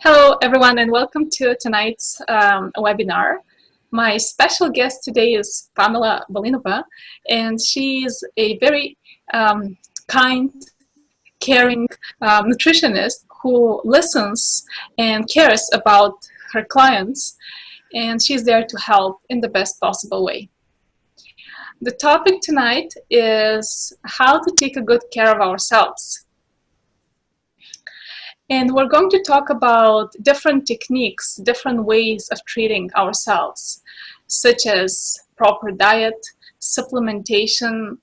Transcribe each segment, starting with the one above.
Hello, everyone, and welcome to tonight's webinar. My special guest today is Pamela Balinova, and she's a very kind, caring nutritionist who listens and cares about her clients, and she's there to help in the best possible way. The topic tonight is how to take a good care of ourselves. And we're going to talk about different techniques, different ways of treating ourselves, such as proper diet, supplementation,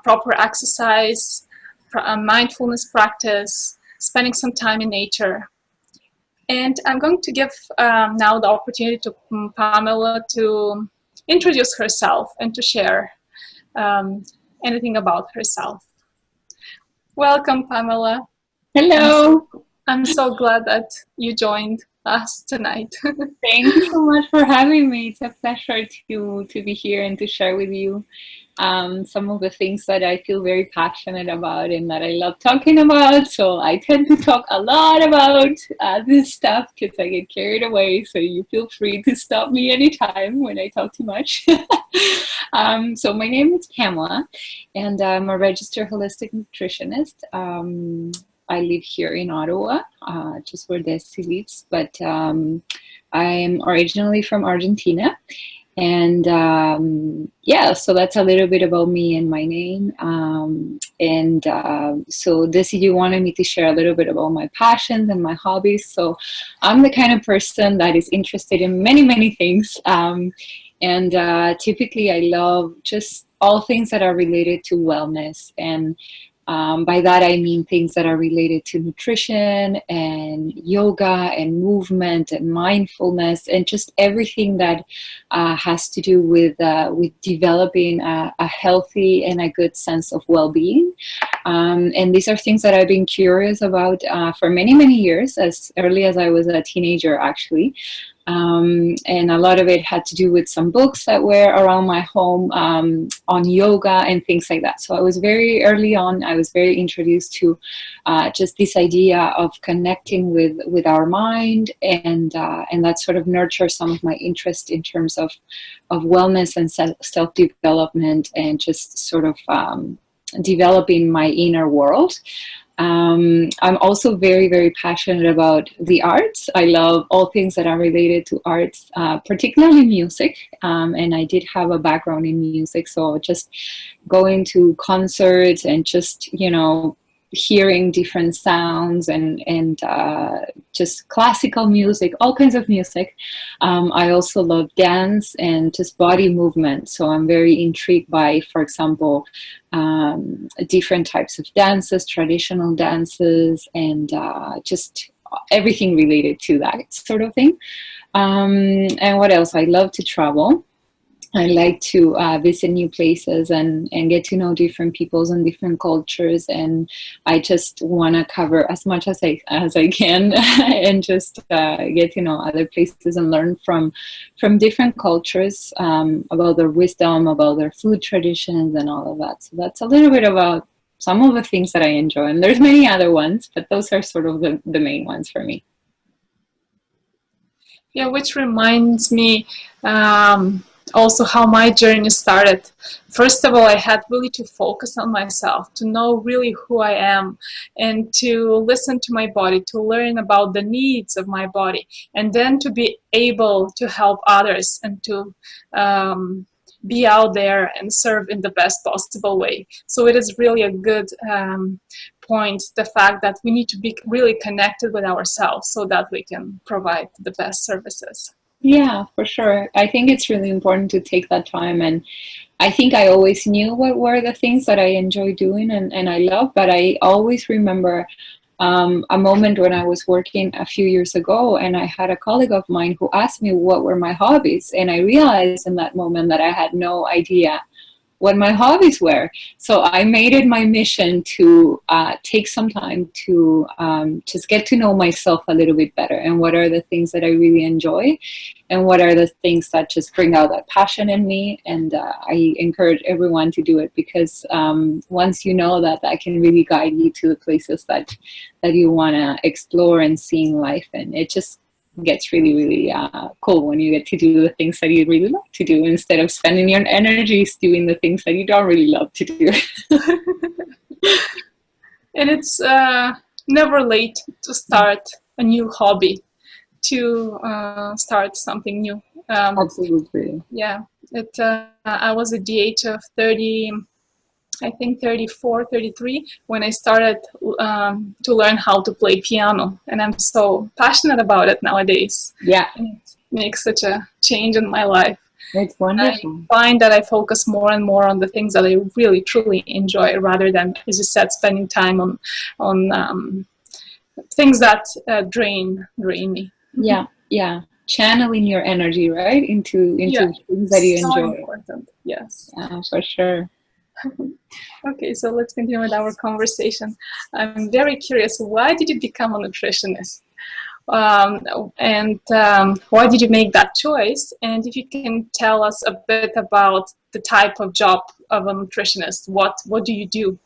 proper exercise, mindfulness practice, spending some time in nature. And I'm going to give now the opportunity to Pamela to introduce herself and to share anything about herself. Welcome, Pamela. Hello. I'm so glad that you joined us tonight. Thank you so much for having me. It's a pleasure to be here and to share with you some of the things that I feel very passionate about and that I love talking about. So I tend to talk a lot about this stuff because I get carried away. So you feel free to stop me anytime when I talk too much. So my name is Pamela, and I'm a registered holistic nutritionist. I live here in Ottawa, just where Desi lives, but I am originally from Argentina. And yeah, so that's a little bit about me and my name. So Desi, you wanted me to share a little bit about my passions and my hobbies. So I'm the kind of person that is interested in many, many things. Typically I love just all things that are related to wellness, and by that I mean things that are related to nutrition and yoga and movement and mindfulness and just everything that has to do with developing a healthy and a good sense of well-being. And these are things that I've been curious about for many, many years, as early as I was a teenager, actually. And a lot of it had to do with some books that were around my home on yoga and things like that. So I was very early on, I was very introduced to just this idea of connecting with our mind, and that sort of nurtured some of my interest in terms of wellness and self-development and just sort of developing my inner world. I'm also very, very passionate about the arts. I love all things that are related to arts, particularly music. And I did have a background in music, so just going to concerts and just, hearing different sounds and just classical music, all kinds of music. I also love dance and just body movement. So I'm very intrigued by, for example, different types of dances, traditional dances, and just everything related to that sort of thing. And what else? I love to travel. I like to visit new places and get to know different peoples and different cultures, and I just want to cover as much as I can and just get to know other places and learn from different cultures about their wisdom, about their food traditions and all of that. So that's a little bit about some of the things that I enjoy, and there's many other ones, but those are sort of the main ones for me. Yeah, which reminds me also how my journey started. First of all, I had really to focus on myself, to know really who I am, and to listen to my body, to learn about the needs of my body, and then to be able to help others and to be out there and serve in the best possible way. So it is really a good point, the fact that we need to be really connected with ourselves so that we can provide the best services. Yeah, for sure. I think it's really important to take that time, and I think I always knew what were the things that I enjoy doing and I love, but I always remember a moment when I was working a few years ago, and I had a colleague of mine who asked me what were my hobbies, and I realized in that moment that I had no idea what my hobbies were. So I made it my mission to take some time to just get to know myself a little bit better, and what are the things that I really enjoy, and what are the things that just bring out that passion in me. And I encourage everyone to do it, because once you know that, that can really guide you to the places that you want to explore and see in life. And it just gets really, really cool when you get to do the things that you really love to do, instead of spending your energies doing the things that you don't really love to do. And it's never late to start a new hobby, to start something new. Absolutely. Yeah, I was at the age of 30, I think 34, 33, when I started to learn how to play piano. And I'm so passionate about it nowadays. Yeah. And it makes such a change in my life. It's wonderful. I find that I focus more and more on the things that I really, truly enjoy, rather than, as you said, spending time on things that drain me. Yeah, yeah. Channeling your energy, right, into Yeah, things that you so enjoy. important. Yes. Yeah, for sure. Okay, so let's continue with our conversation. I'm very curious, why did you become a nutritionist? And why did you make that choice? And if you can tell us a bit about the type of job of a nutritionist, what do you do?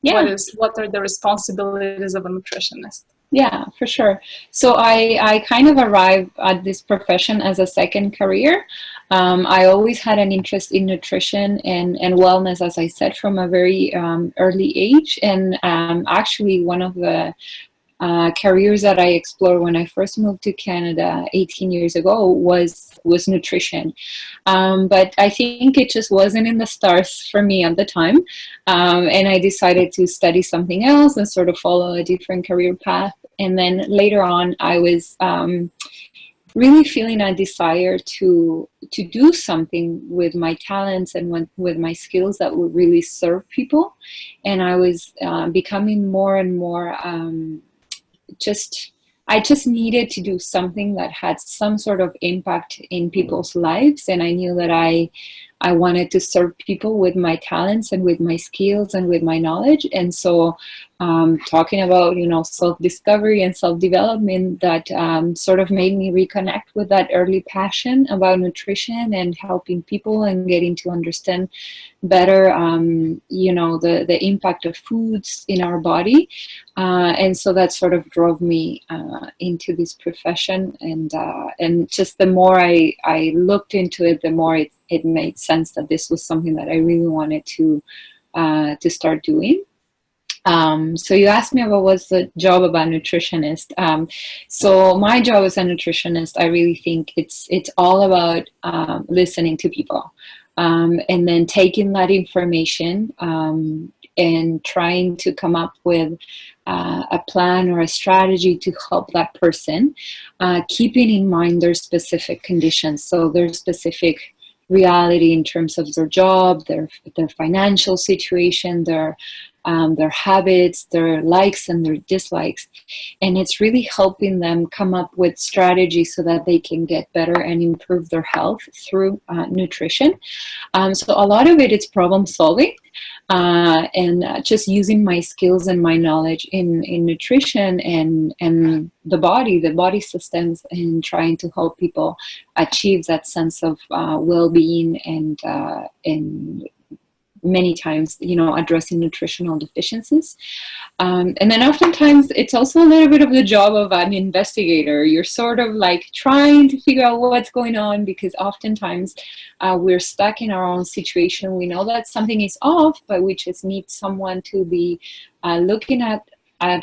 Yeah. What are the responsibilities of a nutritionist? Yeah, for sure. So I kind of arrived at this profession as a second career. I always had an interest in nutrition and wellness, as I said, from a very early age. And actually, one of the careers that I explored when I first moved to Canada 18 years ago was nutrition. But I think it just wasn't in the stars for me at the time. And I decided to study something else and sort of follow a different career path. And then later on, I was really feeling a desire to do something with my talents and with my skills that would really serve people. And I was becoming more and more I just needed to do something that had some sort of impact in people's lives. And I knew that I wanted to serve people with my talents and with my skills and with my knowledge. And so talking about, self-discovery and self-development, that sort of made me reconnect with that early passion about nutrition and helping people and getting to understand better, the impact of foods in our body. And so that sort of drove me into this profession. And just the more I looked into it, the more it made sense that this was something that I really wanted to start doing. So you asked me about what's the job of a nutritionist. So my job as a nutritionist, I really think it's all about listening to people, and then taking that information and trying to come up with a plan or a strategy to help that person, keeping in mind their specific conditions, so their specific reality in terms of their job, their financial situation, their habits, their likes and their dislikes. And it's really helping them come up with strategies so that they can get better and improve their health through nutrition. So a lot of it is problem solving, and just using my skills and my knowledge in nutrition and the body systems, and trying to help people achieve that sense of well-being and many times, addressing nutritional deficiencies. And then oftentimes it's also a little bit of the job of an investigator. You're sort of like trying to figure out what's going on, because oftentimes we're stuck in our own situation. We know that something is off, but we just need someone to be looking at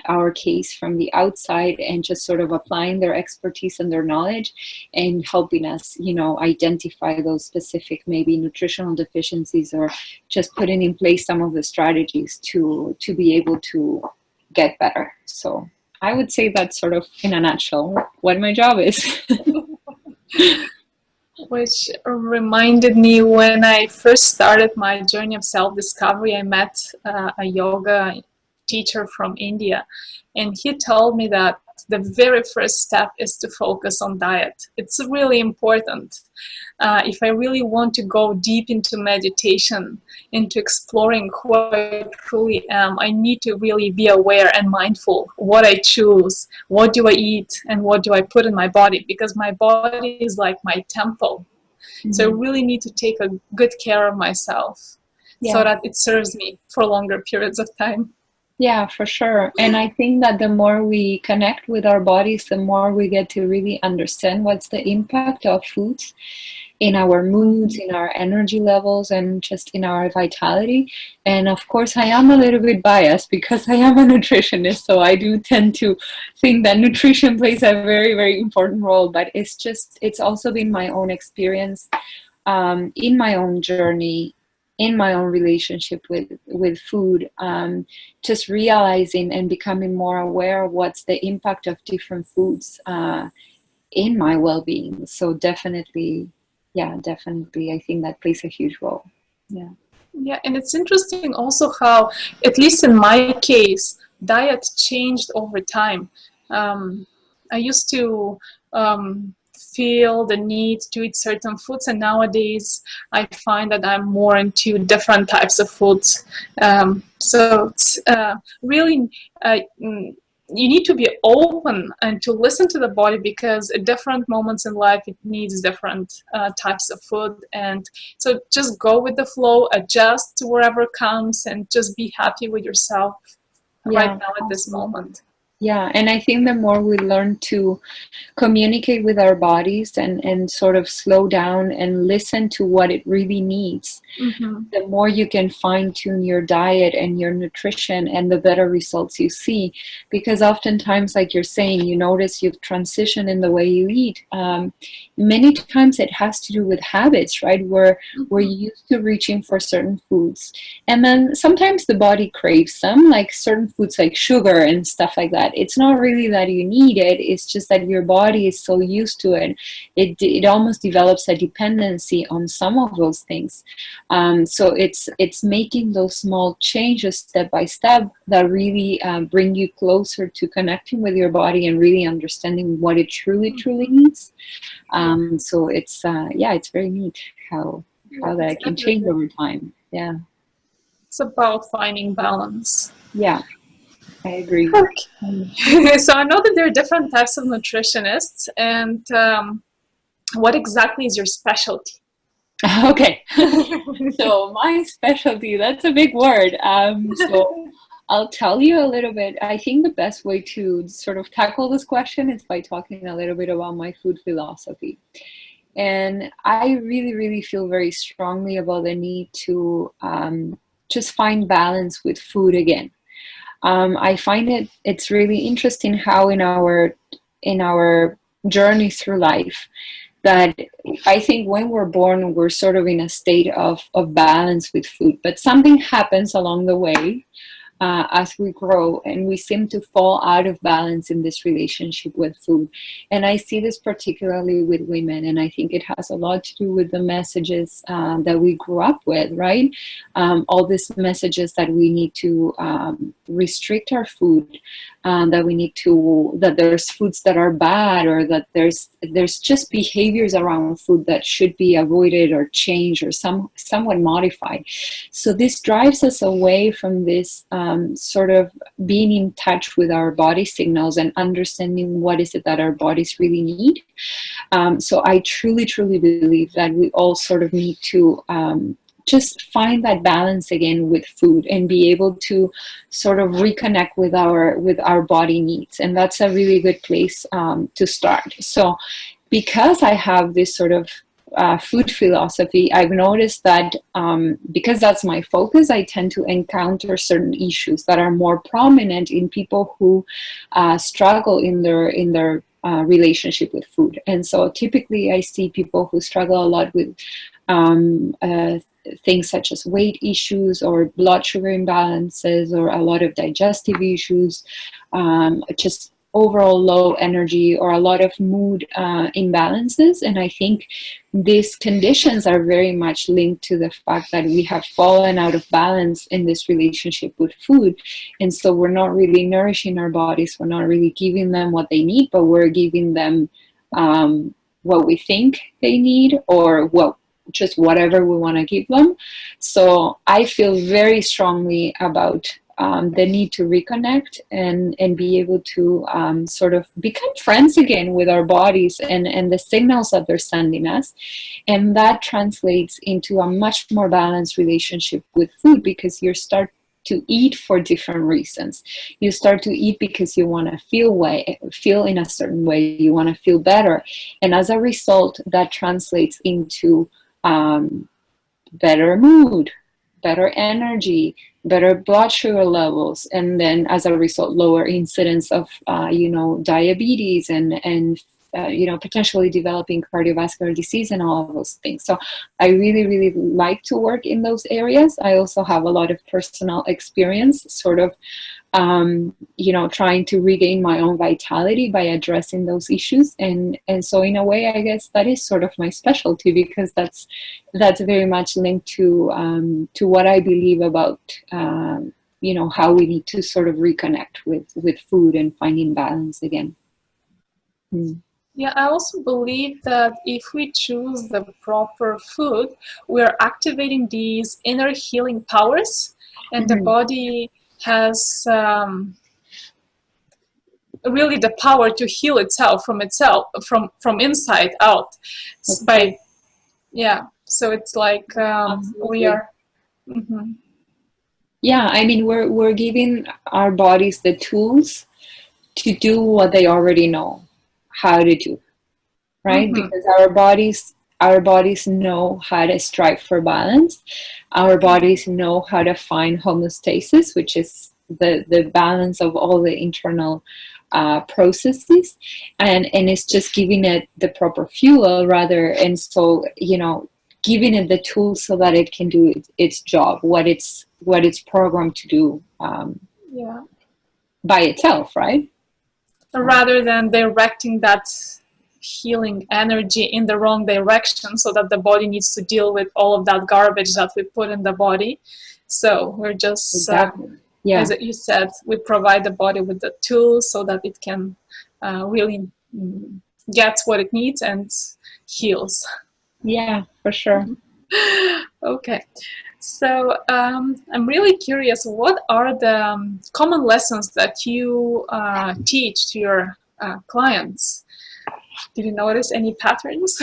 our case from the outside and just sort of applying their expertise and their knowledge and helping us, identify those specific maybe nutritional deficiencies, or just putting in place some of the strategies to be able to get better. So I would say that's sort of in a nutshell what my job is. Which reminded me, when I first started my journey of self-discovery, I met a yoga teacher from India, and he told me that the very first step is to focus on diet. It's really important. If I really want to go deep into meditation, into exploring who I truly am, I need to really be aware and mindful what I choose, what do I eat, and what do I put in my body, because my body is like my temple. So I really need to take a good care of myself so Yeah. that it serves me for longer periods of time. Yeah, for sure. And I think that the more we connect with our bodies, the more we get to really understand what's the impact of foods in our moods, in our energy levels, and just in our vitality. And of course, I am a little bit biased because I am a nutritionist, so I do tend to think that nutrition plays a very, very important role. But it's also been my own experience, in my own journey, in my own relationship with food, just realizing and becoming more aware of what's the impact of different foods in my well-being. So definitely, yeah, definitely, I think that plays a huge role. Yeah. Yeah, and it's interesting also how, at least in my case, diet changed over time. Um, I used to feel the need to eat certain foods, and nowadays I find that I'm more into different types of foods. So it's really, you need to be open and to listen to the body, because at different moments in life it needs different types of food. And so just go with the flow, adjust to wherever comes, and just be happy with yourself right Yeah, now at this absolutely. moment. Yeah, and I think the more we learn to communicate with our bodies and sort of slow down and listen to what it really needs, Mm-hmm. the more you can fine tune your diet and your nutrition, and the better results you see. Because oftentimes, like you're saying, you notice you've transitioned in the way you eat. Many times it has to do with habits, right? Where we're used to reaching for certain foods. And then sometimes the body craves them, like certain foods like sugar and stuff like that. It's not really that you need it, it's just that your body is so used to it. It almost develops a dependency on some of those things. So it's making those small changes step by step that really bring you closer to connecting with your body and really understanding what it truly, truly needs. So it's very neat how It's that can change everything. over time. Yeah. It's about finding balance. Yeah, I agree. Okay. So I know that there are different types of nutritionists, and what exactly is your specialty? Okay. So my specialty, that's a big word. So I'll tell you a little bit. I think the best way to sort of tackle this question is by talking a little bit about my food philosophy. And I really, really feel very strongly about the need to just find balance with food again. I find it's really interesting how in our journey through life, that I think when we're born, we're sort of in a state of balance with food, but something happens along the way as we grow, and we seem to fall out of balance in this relationship with food. And I see this particularly with women, and I think it has a lot to do with the messages that we grew up with, right? All these messages that we need to restrict our food, that there's foods that are bad, or that there's just behaviors around food that should be avoided or changed or somewhat modified. So this drives us away from this sort of being in touch with our body signals and understanding what is it that our bodies really need. So I truly, truly believe that we all sort of need to just find that balance again with food and be able to sort of reconnect with our body needs. And that's a really good place to start. So because I have this sort of food philosophy, I've noticed that because that's my focus, I tend to encounter certain issues that are more prominent in people who struggle in their relationship with food. And so typically I see people who struggle a lot with things such as weight issues or blood sugar imbalances or a lot of digestive issues, just overall low energy or a lot of mood imbalances. And I think these conditions are very much linked to the fact that we have fallen out of balance in this relationship with food. And so we're not really nourishing our bodies, we're not really giving them what they need, but we're giving them what we think they need, or what, just whatever we want to give them. So I feel very strongly about the need to reconnect and be able to sort of become friends again with our bodies and the signals that they're sending us. And that translates into a much more balanced relationship with food, because you start to eat for different reasons. You start to eat because you want to feel in a certain way, you want to feel better. And as a result, that translates into better mood, better energy, better blood sugar levels, and then as a result, lower incidence of diabetes and potentially developing cardiovascular disease and all of those things. So I really, really like to work in those areas. I also have a lot of personal experience sort of trying to regain my own vitality by addressing those issues. And so in a way, I guess that is sort of my specialty, because that's very much linked to what I believe about, how we need to sort of reconnect with food and finding balance again. Yeah, I also believe that if we choose the proper food, we are activating these inner healing powers, and the body has really the power to heal itself from inside out. Okay. So it's like we are. Mm-hmm. Yeah, I mean, we're giving our bodies the tools to do what they already know how to do, right? Because our bodies know how to strive for balance. Our bodies know how to find homeostasis, which is the balance of all the internal processes, and it's just giving it the proper fuel rather, and so giving it the tools so that it can do its job, what it's programmed to do by itself, right? Rather than directing that healing energy in the wrong direction, so that the body needs to deal with all of that garbage that we put in the body. So we're just, exactly. As you said, we provide the body with the tools so that it can really get what it needs and heals. Yeah, for sure. Okay. So I'm really curious, what are the common lessons that you teach to your clients? Did you notice any patterns?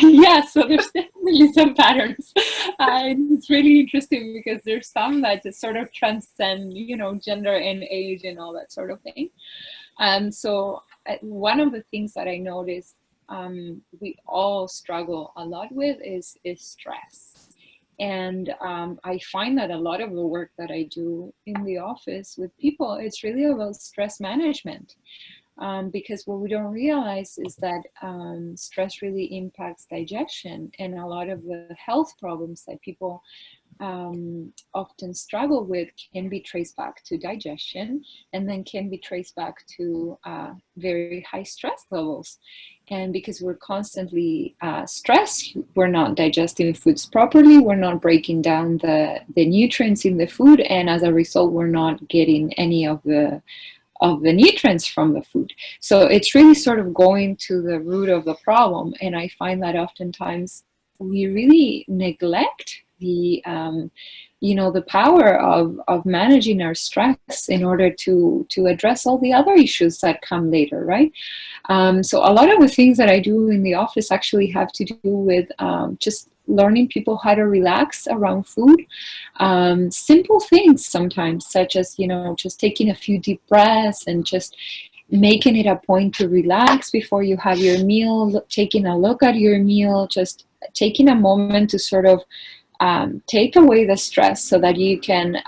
Yeah, so there's definitely some patterns. It's really interesting because there's some that just sort of transcend, gender and age and all that sort of thing. So one of the things that I noticed we all struggle a lot with is stress. And I find that a lot of the work that I do in the office with people, it's really about stress management. Because what we don't realize is that stress really impacts digestion, and a lot of the health problems that people often struggle with can be traced back to digestion, and then can be traced back to very high stress levels. And because we're constantly stressed, we're not digesting foods properly, we're not breaking down the nutrients in the food, and as a result, we're not getting any of the nutrients from the food. So it's really sort of going to the root of the problem. And I find that oftentimes we really neglect the the power of managing our stress in order to address all the other issues that come later, right? So a lot of the things that I do in the office actually have to do with just learning people how to relax around food. Simple things sometimes, such as just taking a few deep breaths and just making it a point to relax before you have your meal, taking a look at your meal, just taking a moment to sort of take away the stress so that you can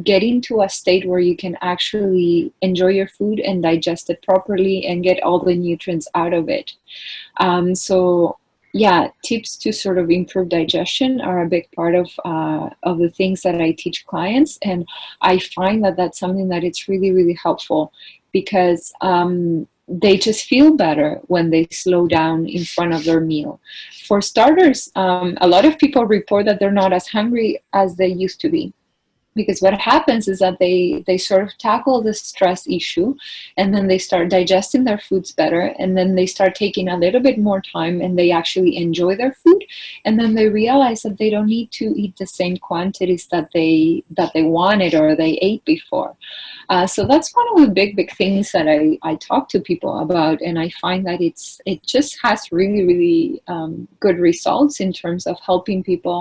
get into a state where you can actually enjoy your food and digest it properly and get all the nutrients out of it. So yeah, tips to sort of improve digestion are a big part of the things that I teach clients, and I find that that's something that it's really, really helpful, because they just feel better when they slow down in front of their meal. For starters, a lot of people report that they're not as hungry as they used to be, because what happens is that they sort of tackle the stress issue, and then they start digesting their foods better, and then they start taking a little bit more time, and they actually enjoy their food, and then they realize that they don't need to eat the same quantities that they wanted or they ate before. So that's one of the big things that I talk to people about, and I find that it just has really good results in terms of helping people.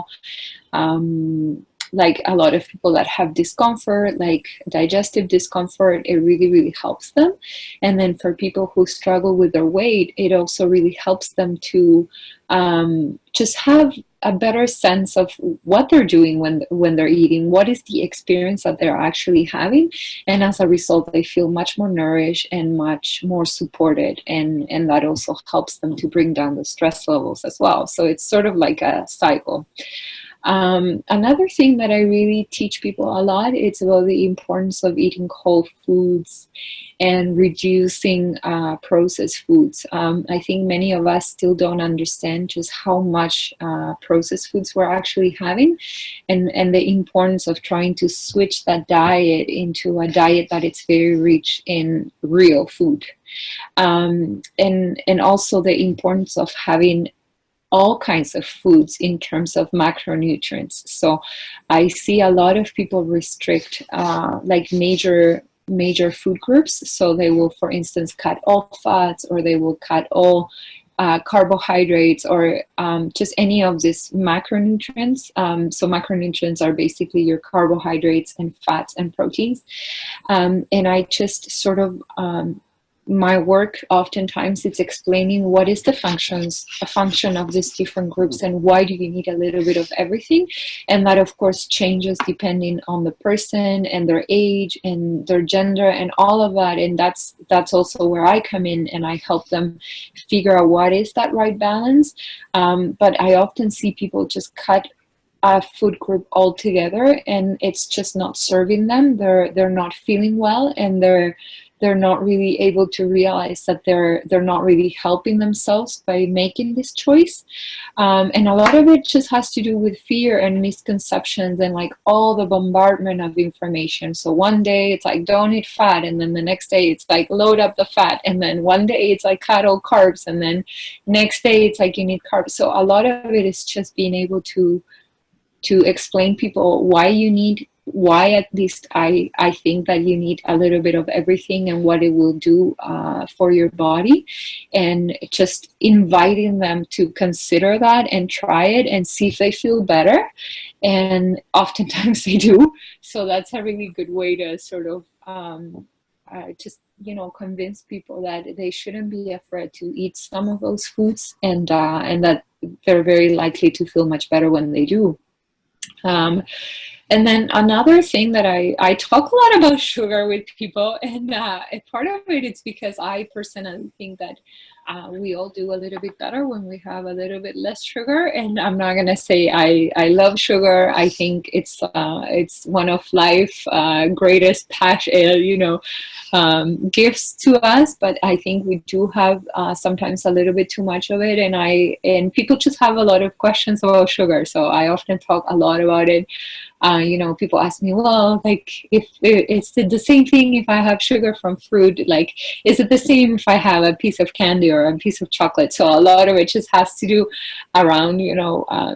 Like a lot of people that have discomfort, like digestive discomfort, it really helps them. And then for people who struggle with their weight, it also really helps them to just have a better sense of what they're doing when they're eating, what is the experience that they're actually having. And as a result, they feel much more nourished and much more supported. And that also helps them to bring down the stress levels as well. So it's sort of like a cycle. Another thing that I really teach people a lot is about the importance of eating whole foods and reducing processed foods. I think many of us still don't understand just how much processed foods we're actually having, and the importance of trying to switch that diet into a diet that is very rich in real food. And also the importance of having all kinds of foods in terms of macronutrients. So I see a lot of people restrict like major food groups. So they will, for instance, cut all fats, or they will cut all carbohydrates, or just any of these macronutrients. So macronutrients are basically your carbohydrates and fats and proteins. And I just sort of my work oftentimes it's explaining what is a function of these different groups, and why do you need a little bit of everything. And that of course changes depending on the person and their age and their gender and all of that. And that's also where I come in, and I help them figure out what is that right balance. But I often see people just cut a food group altogether, and it's just not serving them. They're not feeling well, and they're not really able to realize that they're not really helping themselves by making this choice. And a lot of it just has to do with fear and misconceptions and like all the bombardment of information. So one day it's like, don't eat fat, and then the next day it's like, load up the fat, and then one day it's like, cut all carbs, and then next day it's like, you need carbs. So a lot of it is just being able to explain people why at least I think that you need a little bit of everything, and what it will do for your body, and just inviting them to consider that and try it and see if they feel better. And oftentimes they do. So that's a really good way to sort of just convince people that they shouldn't be afraid to eat some of those foods, and that they're very likely to feel much better when they do. And then another thing that I talk a lot about sugar with people, and part of it is because I personally think that we all do a little bit better when we have a little bit less sugar. And I'm not gonna say I love sugar. I think it's one of life's greatest passion, gifts to us. But I think we do have sometimes a little bit too much of it, and people just have a lot of questions about sugar. So I often talk a lot about it. People ask me, well, like, if it's the same thing if I have sugar from fruit, like, is it the same if I have a piece of candy or a piece of chocolate? So a lot of it just has to do around,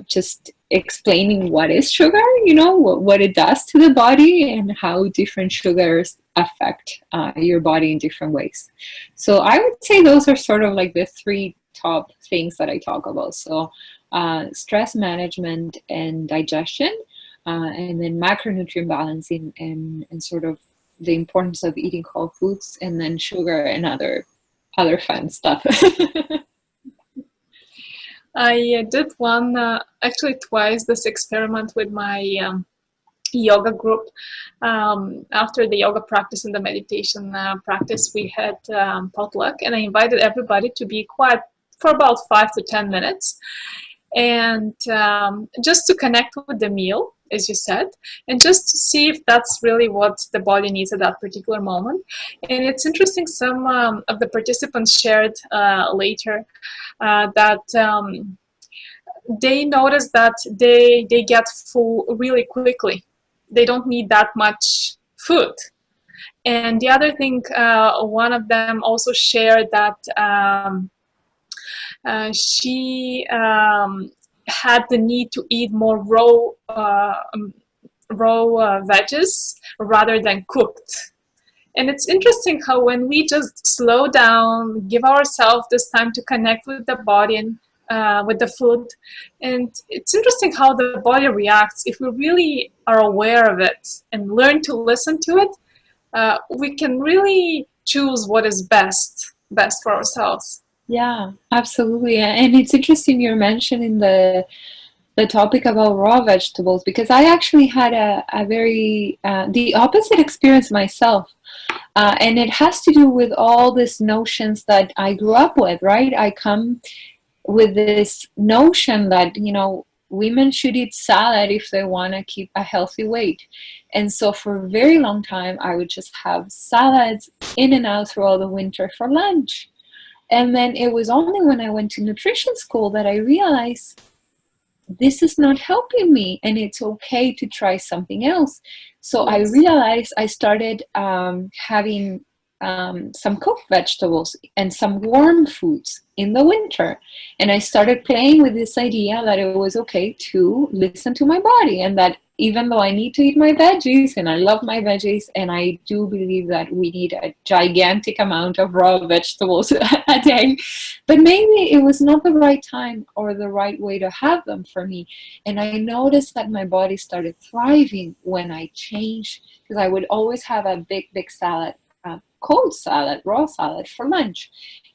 just explaining what is sugar, what it does to the body, and how different sugars affect your body in different ways. So I would say those are sort of like the three top things that I talk about. So stress management and digestion, and then macronutrient balancing, and sort of the importance of eating whole foods, and then sugar and other fun stuff. I did actually twice, this experiment with my yoga group. After the yoga practice and the meditation practice, we had potluck, and I invited everybody to be quiet for about 5 to 10 minutes, and just to connect with the meal. as you said, and just to see if that's really what the body needs at that particular moment. And it's interesting, some of the participants shared later that they notice that they get full really quickly. They don't need that much food. And the other thing, one of them also shared that she had the need to eat more raw veggies rather than cooked. And it's interesting how when we just slow down, give ourselves this time to connect with the body and with the food, and it's interesting how the body reacts. If we really are aware of it and learn to listen to it, we can really choose what is best for ourselves. Yeah, absolutely. And it's interesting you're mentioning the topic about raw vegetables, because I actually had a very the opposite experience myself. And it has to do with all these notions that I grew up with, right? I come with this notion that, you know, women should eat salad if they want to keep a healthy weight. And so for a very long time, I would just have salads in and out throughout the winter for lunch. And then it was only when I went to nutrition school that I realized this is not helping me and it's okay to try something else. So I Yes. realized I started having some cooked vegetables and some warm foods in the winter. And I started playing with this idea that it was okay to listen to my body, and that even though I need to eat my veggies and I love my veggies, and I do believe that we need a gigantic amount of raw vegetables a day, but maybe it was not the right time or the right way to have them for me. And I noticed that my body started thriving when I changed, because I would always have a big salad, cold salad, raw salad for lunch.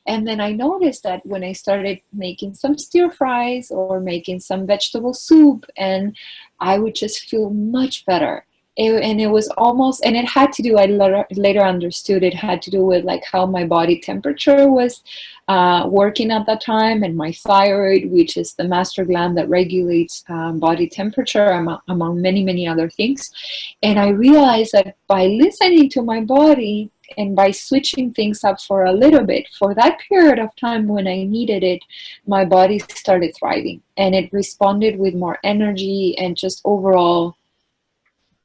And then I noticed that when I started making some stir fries or making some vegetable soup, and I would just feel much better. And it was almost, and it had to do, I later understood it had to do with like how my body temperature was working at that time, and my thyroid, which is the master gland that regulates body temperature, among many other things. And I realized that by listening to my body and by switching things up for a little bit, for that period of time when I needed it, my body started thriving and it responded with more energy and just overall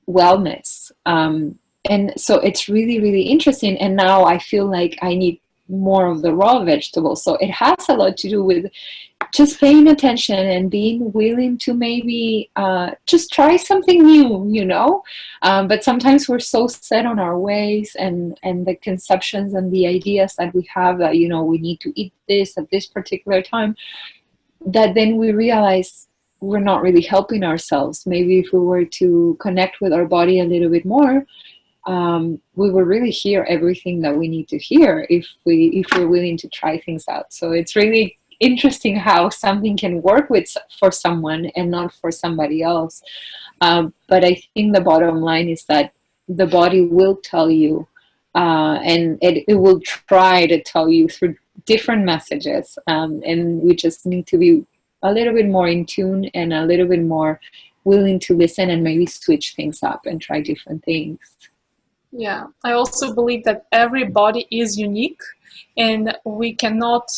wellness. And so it's really interesting. And now I feel like I need more of the raw vegetables. So it has a lot to do with just paying attention and being willing to maybe just try something new, you know. But sometimes we're so set on our ways and the conceptions and the ideas that we have that, you know, we need to eat this at this particular time, that then we realize we're not really helping ourselves. Maybe if we were to connect with our body a little bit more, we will really hear everything that we need to hear if we're willing to try things out. So it's really interesting how something can work for someone and not for somebody else. But I think the bottom line is that the body will tell you, and it will try to tell you through different messages, and we just need to be a little bit more in tune and a little bit more willing to listen and maybe switch things up and try different things. Yeah, I also believe that every body is unique and we cannot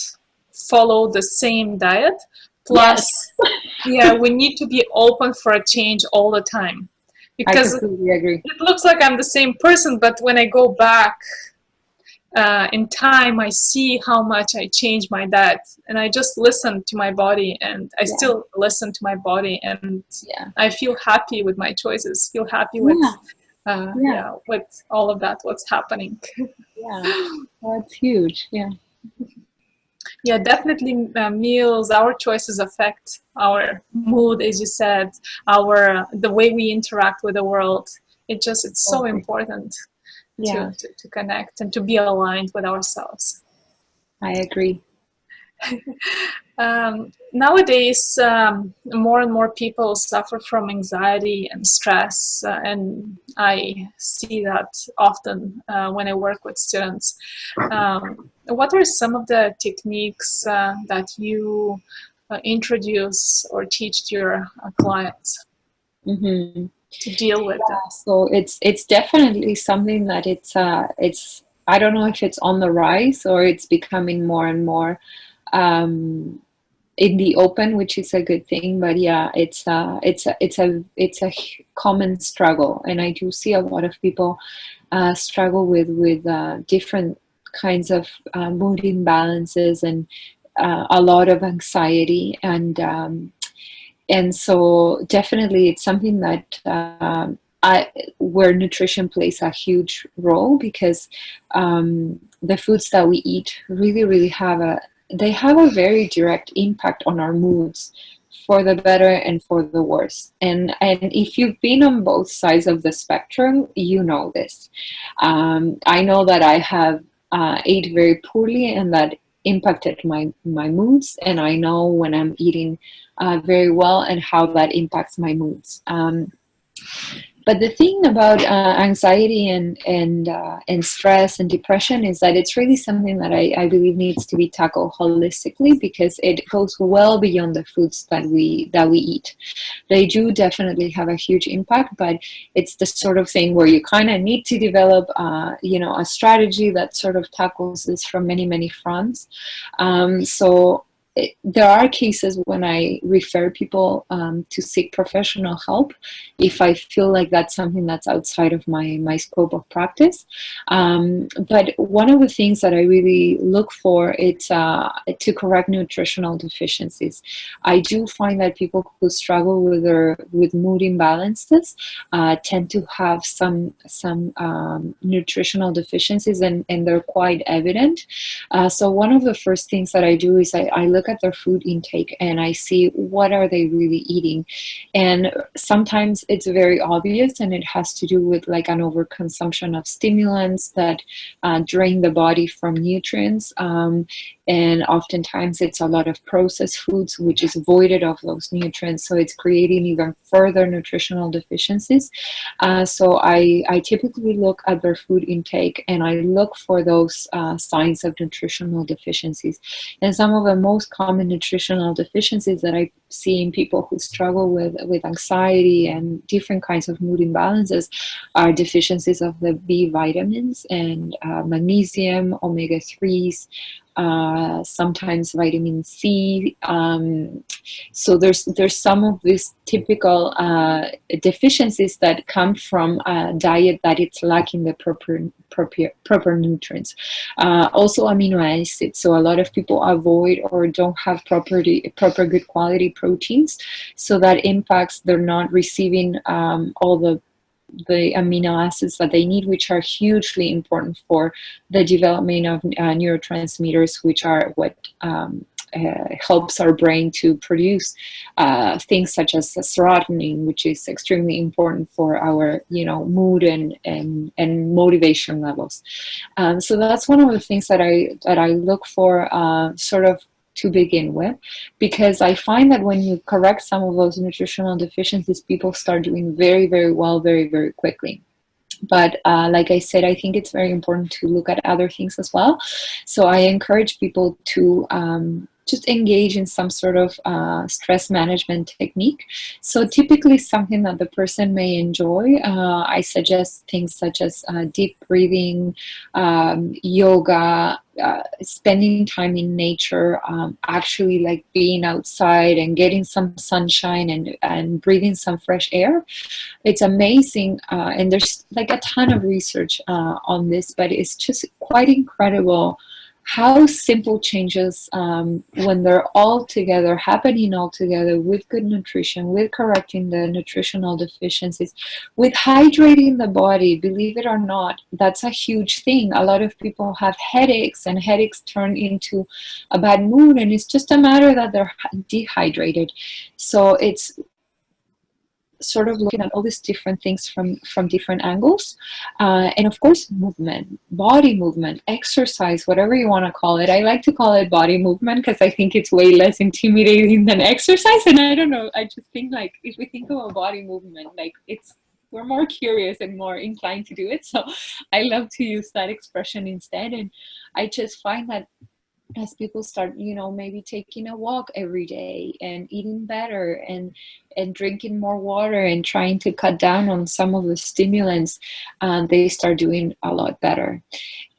follow the same diet. Plus, Yes, yeah, we need to be open for a change all the time, I because completely agree. it looks like I'm the same person, but when I go back in time, I see how much I changed my diet, and I just listen to my body, and I Yeah, still listen to my body, and yeah, I feel happy with my choices, feel happy with yeah, yeah, yeah, with all of that, what's happening. yeah. That's huge. Yeah, Yeah, definitely meals, our choices affect our mood, as you said, our the way we interact with the world. It's so totally. important Yeah, to connect and to be aligned with ourselves. I agree. Nowadays, more and more people suffer from anxiety and stress, and I see that often when I work with students. What are some of the techniques that you introduce or teach to your clients? Mm-hmm. to deal with it? So it's definitely something that it's I don't know if it's on the rise or it's becoming more and more um, in the open, which is a good thing. But yeah, it's a common struggle, and I do see a lot of people struggle with different kinds of mood imbalances and a lot of anxiety and so definitely it's something that where nutrition plays a huge role because the foods that we eat really they have a very direct impact on our moods for the better and for the worse. And if you've been on both sides of the spectrum, you know this. I know that I have ate very poorly and that impacted my moods, and I know when I'm eating very well and how that impacts my moods. But the thing about anxiety and stress and depression is that it's really something that I believe needs to be tackled holistically because it goes well beyond the foods that we eat. They do definitely have a huge impact, but it's the sort of thing where you kind of need to develop, a strategy that sort of tackles this from many fronts. So there are cases when I refer people to seek professional help if I feel like that's something that's outside of my scope of practice. But one of the things that I really look for is to correct nutritional deficiencies. I do find that people who struggle with mood imbalances tend to have some nutritional deficiencies, and they're quite evident. So one of the first things that I do is I look at their food intake and I see what are they really eating. And sometimes it's very obvious and it has to do with like an overconsumption of stimulants that drain the body from nutrients. And oftentimes it's a lot of processed foods, which is voided of those nutrients. So it's creating even further nutritional deficiencies. So I typically look at their food intake and I look for those signs of nutritional deficiencies. And some of the most common nutritional deficiencies that I see in people who struggle with anxiety and different kinds of mood imbalances are deficiencies of the B vitamins and magnesium, omega-3s, sometimes vitamin C. So there's some of these typical deficiencies that come from a diet that it's lacking the proper nutrients. Also amino acids. So a lot of people avoid or don't have proper good quality proteins. So that impacts they're not receiving all the amino acids that they need, which are hugely important for the development of neurotransmitters, which are what helps our brain to produce things such as serotonin, which is extremely important for our mood and motivation levels. So that's one of the things that I look for sort of to begin with, because I find that when you correct some of those nutritional deficiencies, people start doing very well very quickly. But like I said, I think it's very important to look at other things as well. So I encourage people to just engage in some sort of stress management technique. So typically something that the person may enjoy, I suggest things such as deep breathing, yoga, spending time in nature, actually like being outside and getting some sunshine and breathing some fresh air. It's amazing, and there's like a ton of research on this, but it's just quite incredible how simple changes, when they're all together, happening all together with good nutrition, with correcting the nutritional deficiencies, with hydrating the body. Believe it or not, that's a huge thing. A lot of people have headaches, and headaches turn into a bad mood, and it's just a matter that they're dehydrated. So it's sort of looking at all these different things from different angles, and of course movement, body movement, exercise, whatever you want to call it. I like to call it body movement because I think it's way less intimidating than exercise. And I don't know, I just think like if we think of a body movement, like we're more curious and more inclined to do it. So I love to use that expression instead. And I just find that as people start, maybe taking a walk every day and eating better and drinking more water and trying to cut down on some of the stimulants, they start doing a lot better.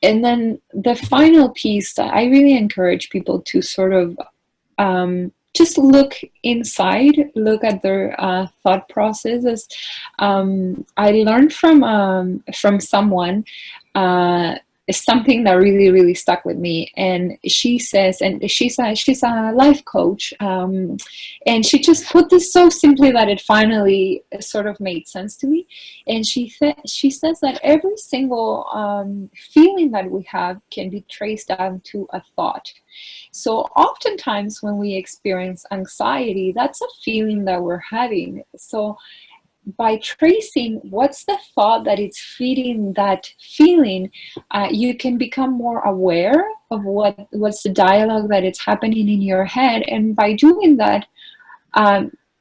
And then the final piece that I really encourage people to sort of just look inside, look at their thought processes. I learned from someone something that really, really stuck with me. And she says, and she's a life coach, and she just put this so simply that it finally sort of made sense to me. And she says that every single feeling that we have can be traced down to a thought. So oftentimes when we experience anxiety, that's a feeling that we're having. So by tracing what's the thought that it's feeding that feeling, you can become more aware of what's the dialogue that it's happening in your head. And by doing that,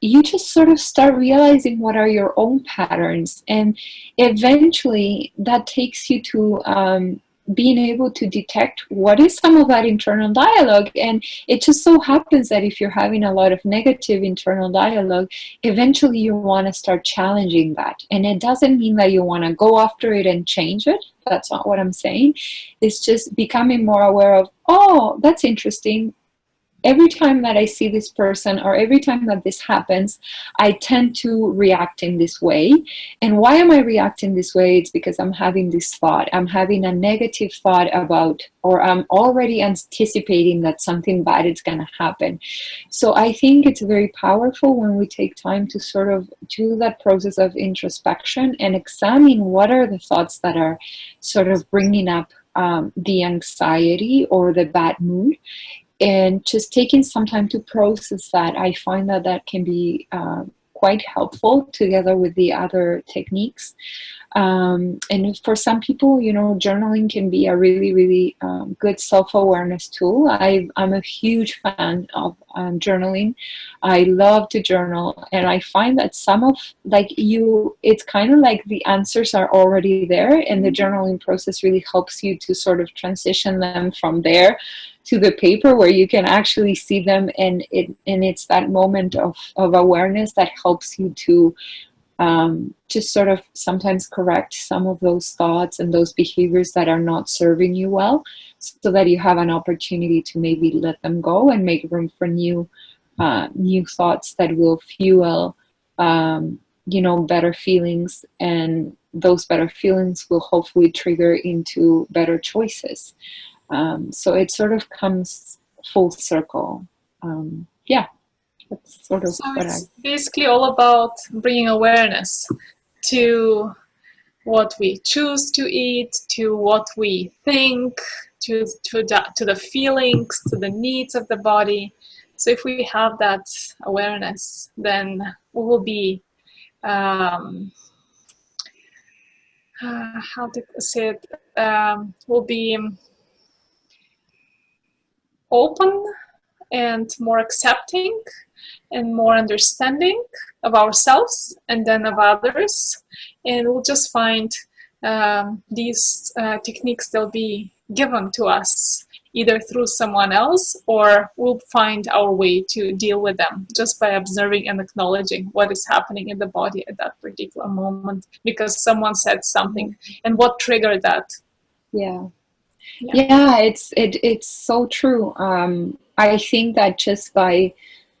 you just sort of start realizing what are your own patterns. And eventually that takes you to being able to detect what is some of that internal dialogue. And it just so happens that if you're having a lot of negative internal dialogue, eventually you want to start challenging that. And it doesn't mean that you want to go after it and change it. That's not what I'm saying. It's just becoming more aware of, oh, that's interesting. Every time that I see this person or every time that this happens, I tend to react in this way. And why am I reacting this way? It's because I'm having this thought. I'm having a negative thought about, or I'm already anticipating that something bad is going to happen. So I think it's very powerful when we take time to sort of do that process of introspection and examine what are the thoughts that are sort of bringing up the anxiety or the bad mood. And just taking some time to process that, I find that that can be quite helpful together with the other techniques. And for some people, journaling can be a really, really good self-awareness tool. I'm a huge fan of journaling. I love to journal, and I find that some of it's kind of like the answers are already there, and the journaling process really helps you to sort of transition them from there to the paper where you can actually see them, and it's that moment of awareness that helps you to just sort of sometimes correct some of those thoughts and those behaviors that are not serving you well, so that you have an opportunity to maybe let them go and make room for new thoughts that will fuel better feelings, and those better feelings will hopefully trigger into better choices. So it sort of comes full circle. Yeah, that's sort of So what it's basically all about bringing awareness to what we choose to eat, to what we think, to the feelings, to the needs of the body. So if we have that awareness, then we will be how to say it, will be open and more accepting and more understanding of ourselves and then of others. And we'll just find these techniques, they'll be given to us either through someone else, or we'll find our way to deal with them just by observing and acknowledging what is happening in the body at that particular moment, because someone said something and what triggered that. Yeah, it's so true. I think that just by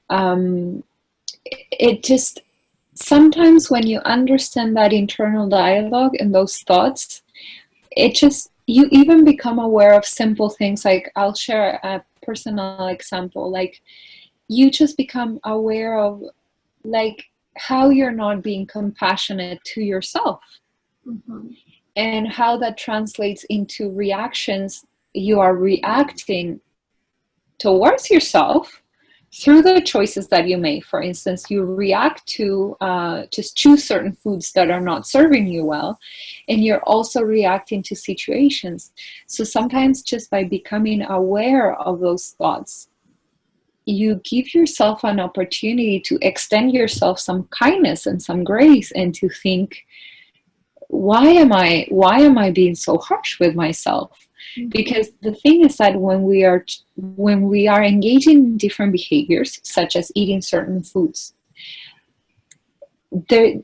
it just sometimes when you understand that internal dialogue and those thoughts, it just, you even become aware of simple things. Like, I'll share a personal example. Like, you just become aware of like how you're not being compassionate to yourself. Mm-hmm. And how that translates into reactions. You are reacting towards yourself through the choices that you make. For instance, you react to just choose certain foods that are not serving you well, and you're also reacting to situations. So sometimes just by becoming aware of those thoughts, you give yourself an opportunity to extend yourself some kindness and some grace, and to think, why am I being so harsh with myself? Because the thing is that when we are engaging in different behaviors, such as eating certain foods,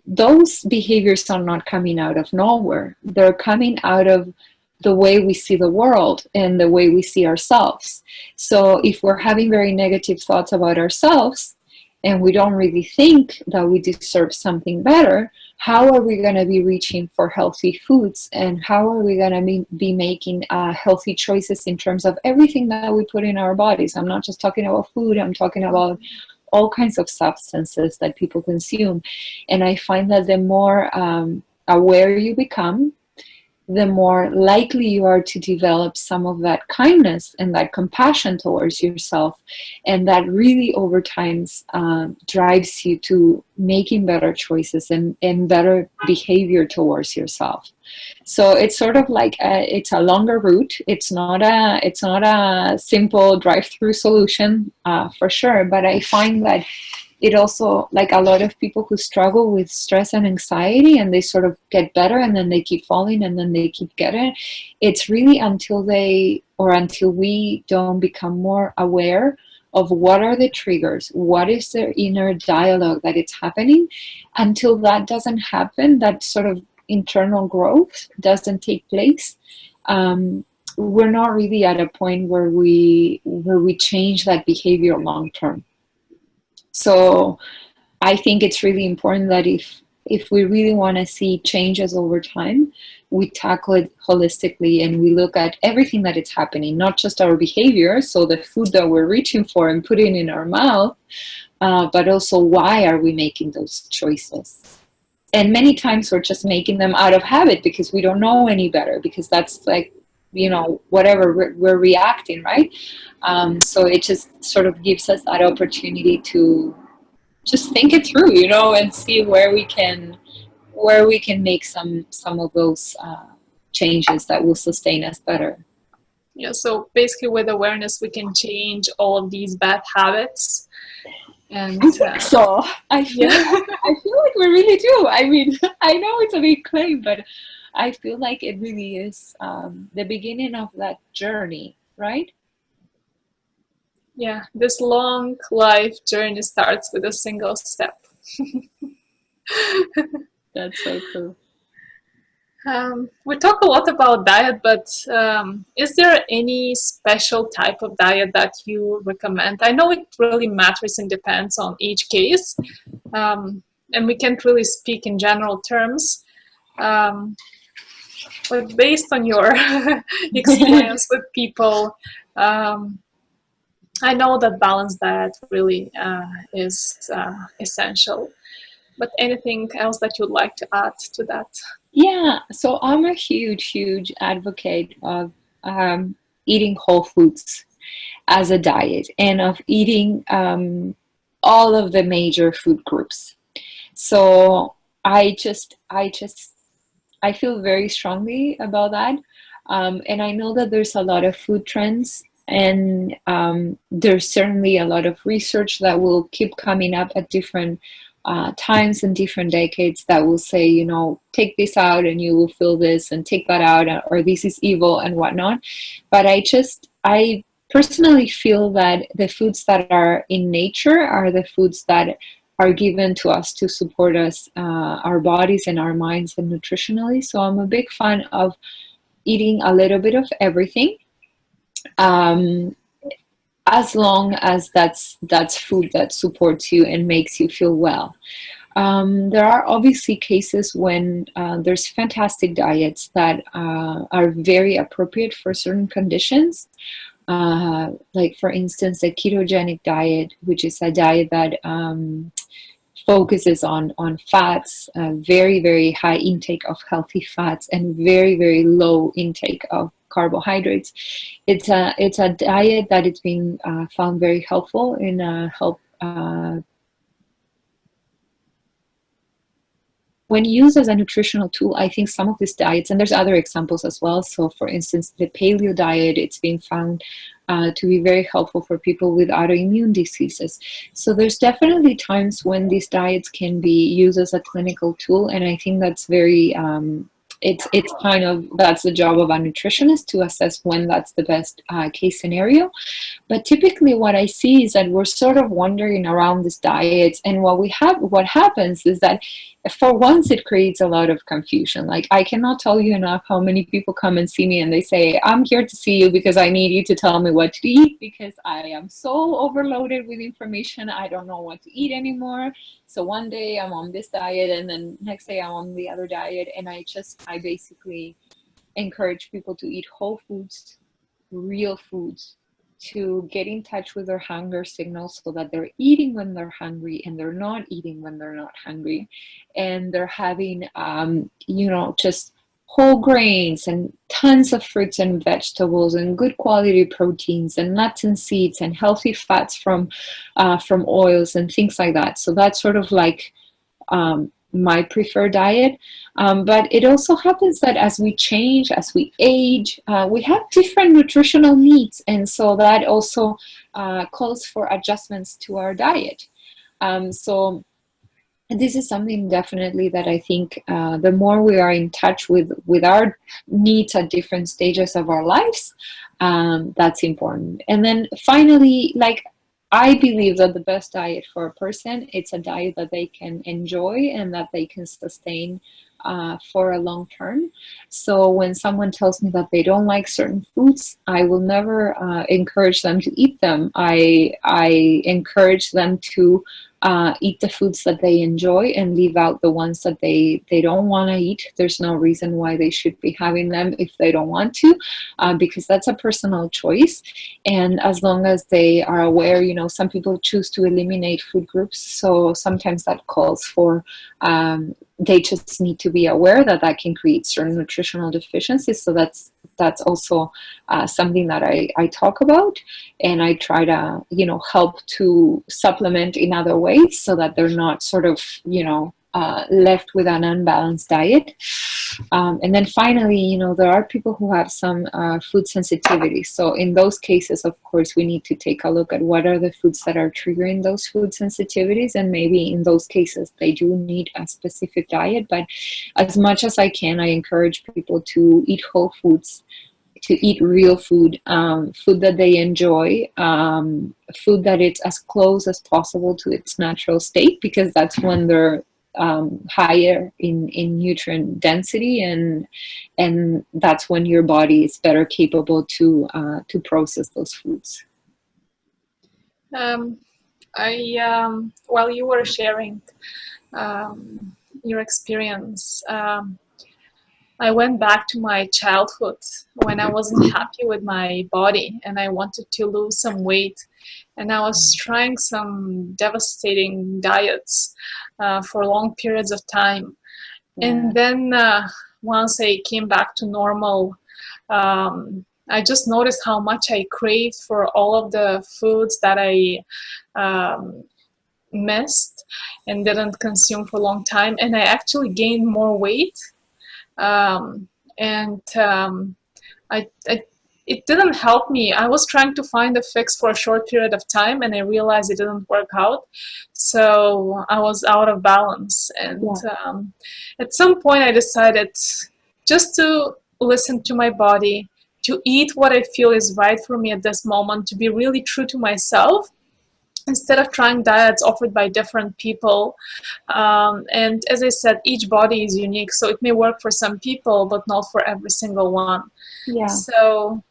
those behaviors are not coming out of nowhere. They're coming out of the way we see the world and the way we see ourselves. So if we're having very negative thoughts about ourselves and we don't really think that we deserve something better, how are we going to be reaching for healthy foods, and how are we going to be making healthy choices in terms of everything that we put in our bodies? I'm not just talking about food, I'm talking about all kinds of substances that people consume. And I find that the more aware you become, the more likely you are to develop some of that kindness and that compassion towards yourself. And that really over time drives you to making better choices and better behavior towards yourself. So it's sort of like it's a longer route. It's not a simple drive-through solution for sure. But I find that it also, like a lot of people who struggle with stress and anxiety and they sort of get better and then they keep falling and then they keep getting, it's really until we don't become more aware of what are the triggers, what is the inner dialogue that it's happening. Until that doesn't happen, that sort of internal growth doesn't take place, we're not really at a point where we change that behavior long term. So I think it's really important that if we really want to see changes over time, we tackle it holistically and we look at everything that is happening, not just our behavior, so the food that we're reaching for and putting in our mouth, but also why are we making those choices. And many times we're just making them out of habit because we don't know any better, because that's like, whatever we're reacting, right? So it just sort of gives us that opportunity to just think it through, and see where we can make some of those changes that will sustain us better. Yeah, so basically with awareness we can change all of these bad habits. And so I feel like we really do. I mean, I know it's a big claim, but I feel like it really is the beginning of that journey, right? Yeah, this long life journey starts with a single step. That's so true. We talk a lot about diet, but is there any special type of diet that you recommend? I know it really matters and depends on each case, and we can't really speak in general terms. But based on your experience with people, I know that balanced diet really is essential. But anything else that you'd like to add to that? Yeah, so I'm a huge advocate of eating whole foods as a diet and of eating all of the major food groups. So I feel very strongly about that. And I know that there's a lot of food trends, and there's certainly a lot of research that will keep coming up at different times and different decades that will say, take this out and you will feel this, and take that out, or this is evil and whatnot. But I personally feel that the foods that are in nature are the foods that are given to us to support us, our bodies and our minds, and nutritionally. So I'm a big fan of eating a little bit of everything, as long as that's food that supports you and makes you feel well. There are obviously cases when there's fantastic diets that are very appropriate for certain conditions. Like for instance, the ketogenic diet, which is a diet that focuses on fats, very high intake of healthy fats, and very low intake of carbohydrates. It's a diet that it's been found very helpful in help. When used as a nutritional tool, I think some of these diets, and there's other examples as well. So for instance, the paleo diet, it's been found to be very helpful for people with autoimmune diseases. So there's definitely times when these diets can be used as a clinical tool, and I think that's very it's kind of, that's the job of a nutritionist to assess when that's the best case scenario. But typically what I see is that we're sort of wandering around this diet, and what happens is that for once it creates a lot of confusion. Like, I cannot tell you enough how many people come and see me and they say, I'm here to see you because I need you to tell me what to eat, because I am so overloaded with information, I don't know what to eat anymore. So one day I'm on this diet, and then next day I'm on the other diet, and I basically encourage people to eat whole foods, real foods, to get in touch with their hunger signals so that they're eating when they're hungry and they're not eating when they're not hungry. And they're having, just whole grains and tons of fruits and vegetables and good quality proteins and nuts and seeds and healthy fats from oils and things like that. So that's sort of like my preferred diet. But it also happens that as we change, as we age, we have different nutritional needs. And so that also calls for adjustments to our diet. So this is something definitely that I think the more we are in touch with our needs at different stages of our lives, that's important. And then finally, like, I believe that the best diet for a person, it's a diet that they can enjoy and that they can sustain for a long term. So when someone tells me that they don't like certain foods, I will never encourage them to eat them. I encourage them to eat the foods that they enjoy and leave out the ones that they don't want to eat. There's no reason why they should be having them if they don't want to, because that's a personal choice. And as long as they are aware, some people choose to eliminate food groups. So sometimes that calls for, they just need to be aware that that can create certain nutritional deficiencies. So that's also something that I talk about, and I try to help to supplement in other ways so that they're not sort of left with an unbalanced diet. And then finally, there are people who have some food sensitivity. So in those cases, of course, we need to take a look at what are the foods that are triggering those food sensitivities. And maybe in those cases, they do need a specific diet. But as much as I can, I encourage people to eat whole foods, to eat real food, food that they enjoy, food that it's as close as possible to its natural state, because that's when they're higher in nutrient density, and that's when your body is better capable to process those foods. While you were sharing your experience, I went back to my childhood when I wasn't happy with my body and I wanted to lose some weight. And I was trying some devastating diets for long periods of time. Yeah. And then once I came back to normal, I just noticed how much I craved for all of the foods that I missed and didn't consume for a long time. And I actually gained more weight. It didn't help me. I was trying to find a fix for a short period of time, and I realized it didn't work out. So I was out of balance. And at some point, I decided just to listen to my body, to eat what I feel is right for me at this moment, to be really true to myself, instead of trying diets offered by different people. And as I said, each body is unique, so it may work for some people, but not for every single one. Yeah. So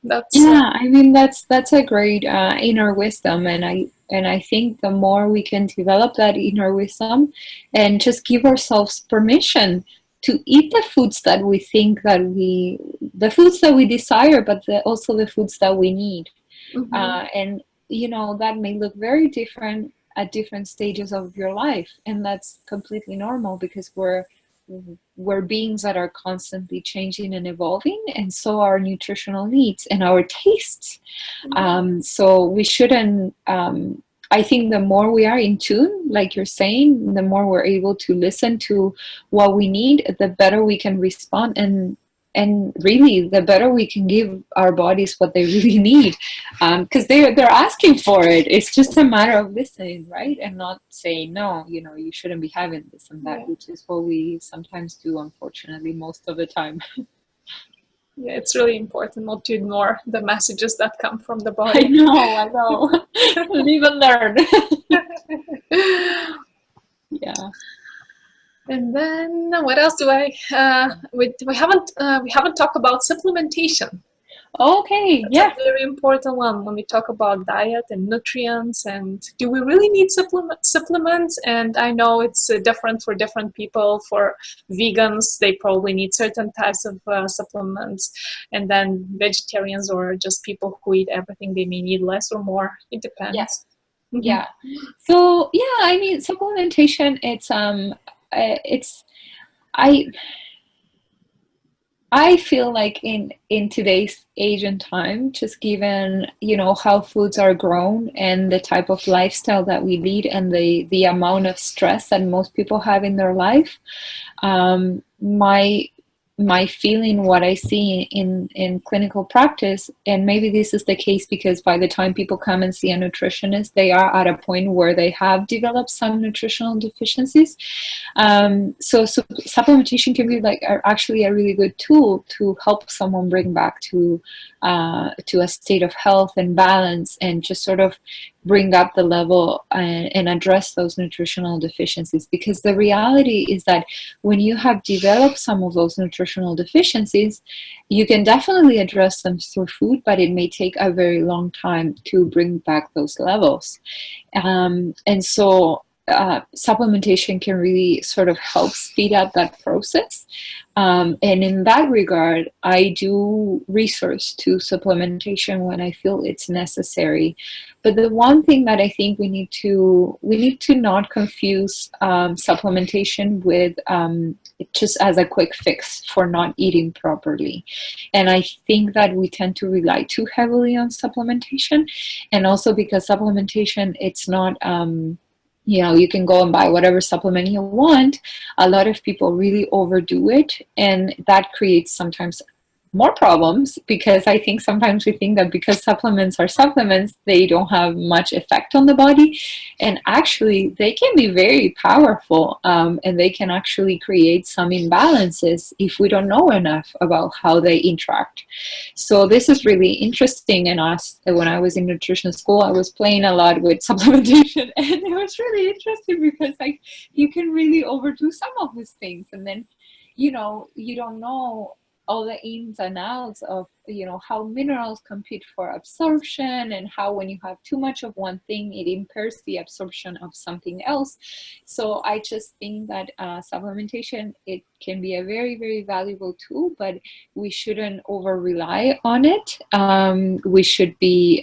that's I mean, that's a great inner wisdom, and I think the more we can develop that inner wisdom and just give ourselves permission to eat the foods that we think the foods that we desire, but also the foods that we need. Mm-hmm. And that may look very different at different stages of your life, and that's completely normal, because we're beings that are constantly changing and evolving, and so our nutritional needs and our tastes. Mm-hmm. So we shouldn't, I think the more we are in tune, like you're saying, the more we're able to listen to what we need, the better we can respond. And and really, the better we can give our bodies what they really need, because they're asking for it. It's just a matter of listening, right, and not saying no. You shouldn't be having this and that, Yeah. which is what we sometimes do, unfortunately, most of the time. Yeah, it's really important not to ignore the messages that come from the I body. know, I know. Live and learn. Yeah. And then what else do I? We haven't talked about supplementation. Okay. That's a Yeah. very important one when we talk about diet and nutrients. And do we really need supplements? And I know it's different for different people. For vegans, they probably need certain types of supplements, and then vegetarians or just people who eat everything, they may need less or more. It Yeah. depends. Hmm. Yeah. So yeah, I mean, supplementation. It's I I feel like in today's age and time, just given how foods are grown and the type of lifestyle that we lead and the amount of stress that most people have in their life, my feeling, what I see in clinical practice, and maybe this is the case because by the time people come and see a nutritionist, they are at a point where they have developed some nutritional deficiencies. So supplementation can be like actually a really good tool to help someone bring back to a state of health and balance, and just sort of bring up the level and address those nutritional deficiencies. Because the reality is that when you have developed some of those nutritional deficiencies, you can definitely address them through food, but it may take a very long time to bring back those levels. And so supplementation can really sort of help speed up that process. And in that regard, I do resource to supplementation when I feel it's necessary. But the one thing that I think we need to not confuse supplementation with just as a quick fix for not eating properly. And I think that we tend to rely too heavily on supplementation, and also because supplementation, it's not you can go and buy whatever supplement you want. A lot of people really overdo it, and that creates sometimes more problems, because I think sometimes we think that because supplements are supplements, they don't have much effect on the body. And actually, they can be very powerful, and they can actually create some imbalances if we don't know enough about how they interact. So this is really interesting. And when I was in nutrition school, I was playing a lot with supplementation, and it was really interesting because you can really overdo some of these things, and then you don't know all the ins and outs of how minerals compete for absorption, and how when you have too much of one thing, it impairs the absorption of something else. So I just think that supplementation, it can be a very, very valuable tool, but we shouldn't over rely on it. We should be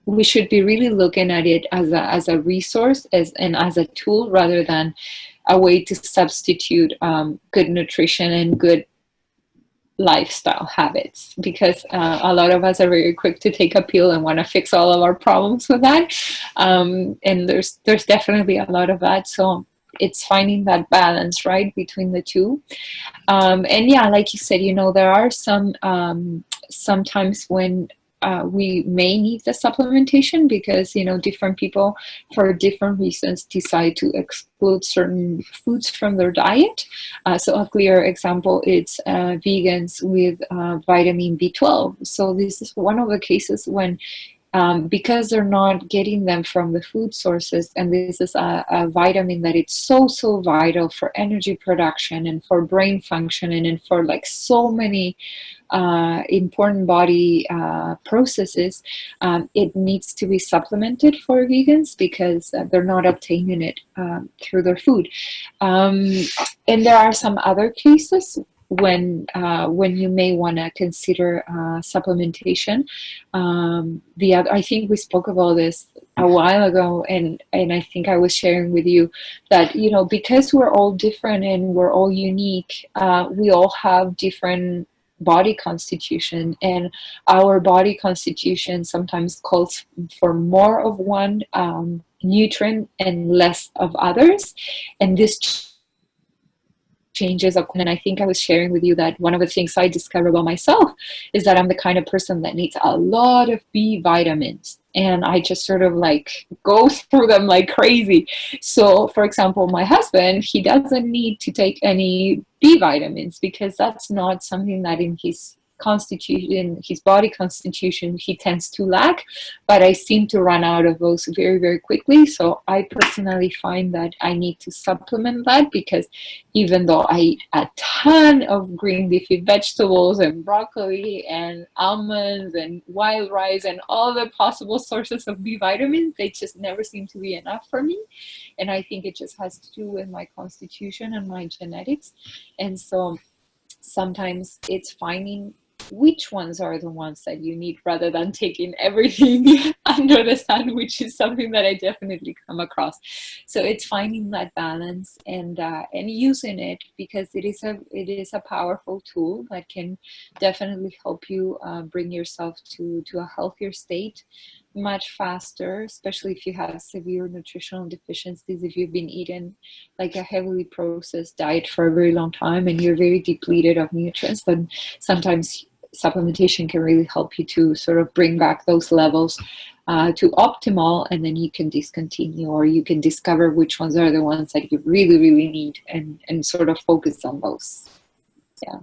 really looking at it as a resource, and as a tool, rather than a way to substitute good nutrition and good lifestyle habits. Because a lot of us are very quick to take a pill and want to fix all of our problems with that, and there's definitely a lot of that. So it's finding that balance, right, between the two. And yeah, like you said, there are sometimes when we may need the supplementation, because different people, for different reasons, decide to exclude certain foods from their diet. So a clear example is vegans with vitamin B12. So this is one of the cases when, because they're not getting them from the food sources, and this is a vitamin that it's so vital for energy production and for brain functioning and for like so many important body processes, it needs to be supplemented for vegans, because they're not obtaining it through their food. And there are some other cases when you may want to consider supplementation. I think we spoke about this a while ago, and I think I was sharing with you that because we're all different and we're all unique, we all have different body constitution, and our body constitution sometimes calls for more of one nutrient and less of others, and this changes. And I think I was sharing with you that one of the things I discovered about myself is that I'm the kind of person that needs a lot of B vitamins. And I just sort of like go through them like crazy. So, for example, my husband, he doesn't need to take any B vitamins because that's not something that in his constitution, his body constitution, he tends to lack. But I seem to run out of those very, very quickly. So I personally find that I need to supplement that, because even though I eat a ton of green leafy vegetables and broccoli and almonds and wild rice and all the possible sources of B vitamins, they just never seem to be enough for me. And I think it just has to do with my constitution and my genetics. And so sometimes it's finding which ones are the ones that you need, rather than taking everything under the sun, which is something that I definitely come across. So it's finding that balance and using it, because it is a powerful tool that can definitely help you bring yourself to a healthier state much faster, especially if you have severe nutritional deficiencies, if you've been eating like a heavily processed diet for a very long time and you're very depleted of nutrients. Then sometimes supplementation can really help you to sort of bring back those levels to optimal, and then you can discontinue, or you can discover which ones are the ones that you really, really need, and sort of focus on those. Yeah.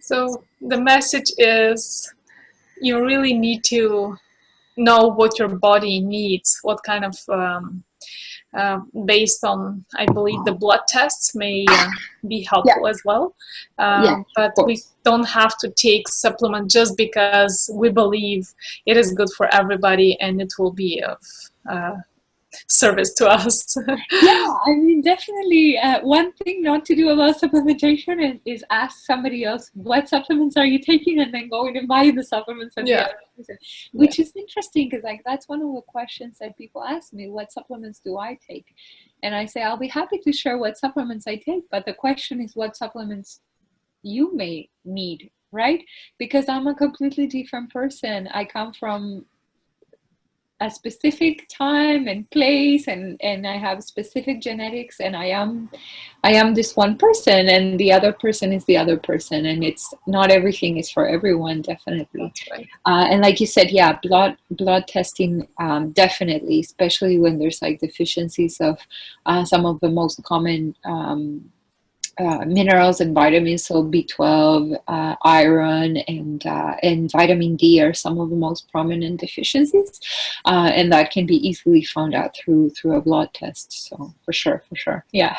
So the message is, you really need to know what your body needs, what kind of based on, I believe the blood tests may be helpful as well, but we don't have to take supplement just because we believe it is good for everybody and it will be of service to us. Yeah, I mean, definitely. One thing not to do about supplementation is ask somebody else, what supplements are you taking, and then going and buy the supplements and the other person, which is interesting, because like that's one of the questions that people ask me: what supplements do I take? And I say I'll be happy to share what supplements I take, but the question is what supplements you may need, right? Because I'm a completely different person. I come from a specific time and place, and I have specific genetics, and I am this one person, and the other person is the other person, and it's not everything is for everyone, definitely. Right. And like you said, yeah, blood testing, definitely, especially when there's like deficiencies of some of the most common minerals and vitamins, so B12, iron, and vitamin D are some of the most prominent deficiencies, and that can be easily found out through a blood test. So for sure, yeah.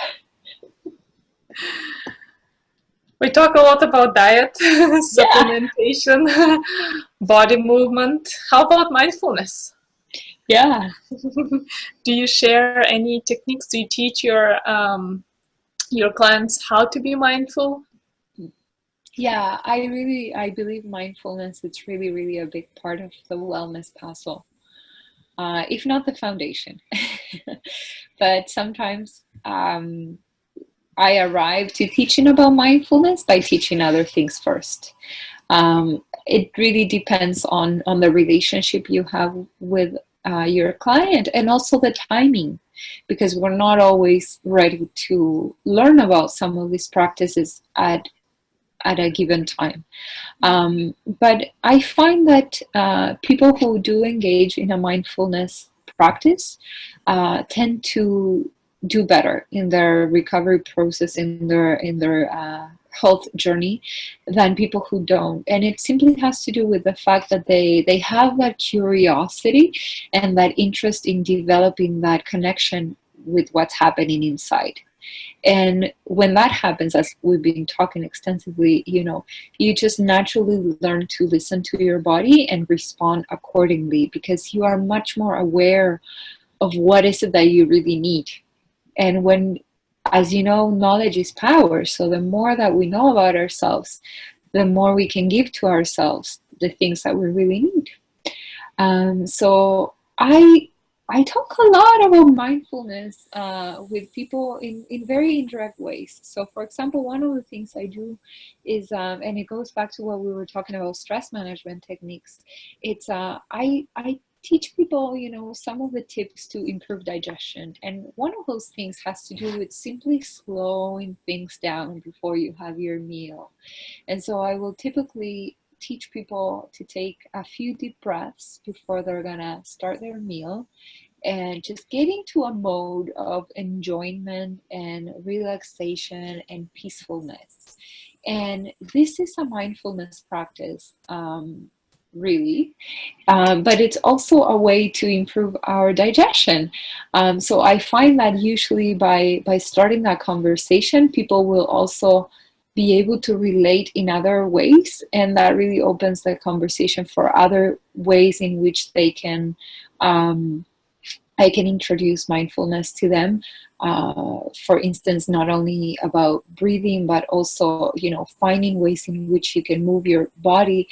We talk a lot about diet, supplementation, body movement. How about mindfulness? Yeah. Do you share any techniques? Do you teach your clients how to be mindful? Yeah, I believe mindfulness, it's really, really a big part of the wellness puzzle, if not the foundation. But sometimes I arrive to teaching about mindfulness by teaching other things first. It really depends on the relationship you have with your client, and also the timing, because we're not always ready to learn about some of these practices at a given time. But I find that people who do engage in a mindfulness practice tend to do better in their recovery process, in their health journey, than people who don't. And it simply has to do with the fact that they have that curiosity and that interest in developing that connection with what's happening inside. And when that happens, as we've been talking extensively, you just naturally learn to listen to your body and respond accordingly, because you are much more aware of what is it that you really need. And when, as you know, knowledge is power. So the more that we know about ourselves, the more we can give to ourselves the things that we really need. So I talk a lot about mindfulness with people in very indirect ways. So, for example, one of the things I do is, and it goes back to what we were talking about, stress management techniques. It's I teach people, some of the tips to improve digestion. And one of those things has to do with simply slowing things down before you have your meal. And so I will typically teach people to take a few deep breaths before they're gonna start their meal, and just get into a mode of enjoyment and relaxation and peacefulness. And this is a mindfulness practice, really, but it's also a way to improve our digestion. So I find that usually by starting that conversation, people will also be able to relate in other ways, and that really opens the conversation for other ways in which they can I can introduce mindfulness to them. For instance, not only about breathing, but also, finding ways in which you can move your body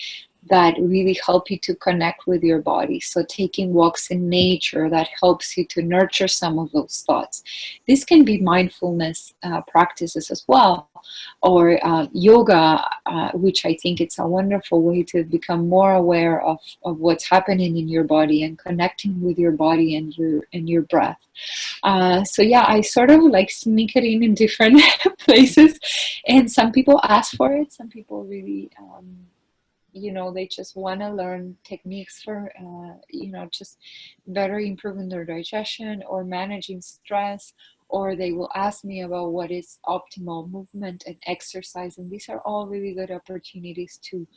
that really help you to connect with your body. So taking walks in nature, that helps you to nurture some of those thoughts. This can be mindfulness practices as well, or yoga, which I think it's a wonderful way to become more aware of what's happening in your body and connecting with your body and your breath. So yeah, I sort of like sneak it in different places, and some people ask for it. Some people really they just want to learn techniques for just better improving their digestion or managing stress, or they will ask me about what is optimal movement and exercise. And these are all really good opportunities to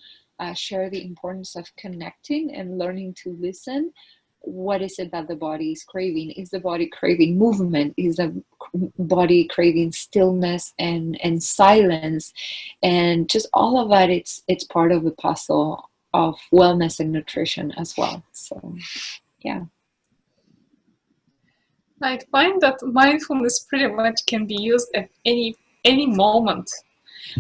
share the importance of connecting and learning to listen. What is it that the body is craving? Is the body craving movement? Is the body craving stillness and silence? And just all of that, it's part of the puzzle of wellness and nutrition as well. So yeah. I find that mindfulness pretty much can be used at any moment.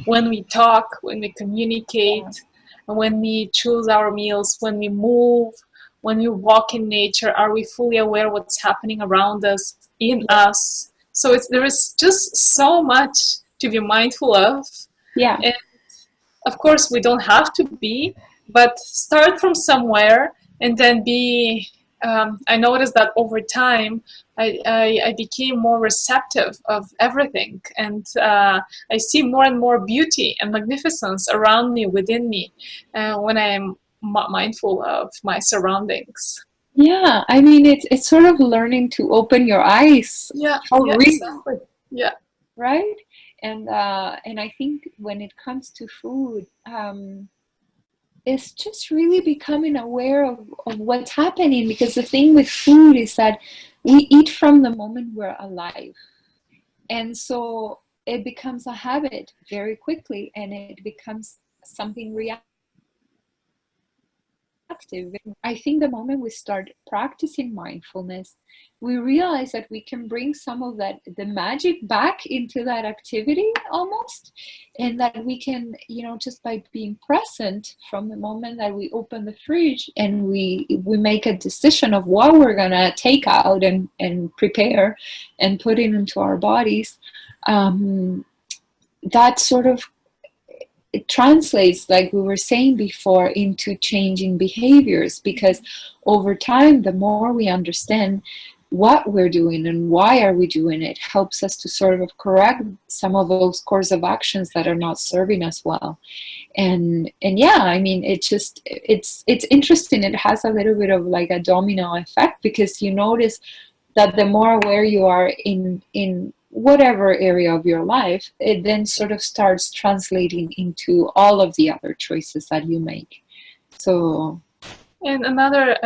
When we talk, when we communicate, when we choose our meals, when we move, when we walk in nature, are we fully aware what's happening around us, in us? So there is just so much to be mindful of. Yeah. And of course, we don't have to be, but start from somewhere and then be. I noticed that over time, I became more receptive of everything, and I see more and more beauty and magnificence around me, within me, when I am mindful of my surroundings. Yeah, I mean, it's sort of learning to open your eyes Yeah, for yeah, real, exactly. Yeah. right? And I think when it comes to food, it's just really becoming aware of what's happening, because the thing with food is that we eat from the moment we're alive. And so it becomes a habit very quickly, and it becomes something reactive. I think the moment we start practicing mindfulness, we realize that we can bring some of that, the magic, back into that activity almost. And that we can, just by being present from the moment that we open the fridge and we make a decision of what we're gonna take out and prepare and put it into our bodies, that sort of, it translates, like we were saying before, into changing behaviors, because over time, the more we understand what we're doing and why are we doing it, helps us to sort of correct some of those course of actions that are not serving us well. And yeah, I mean, it's interesting. It has a little bit of like a domino effect, because you notice that the more aware you are in whatever area of your life, it then sort of starts translating into all of the other choices that you make. So And another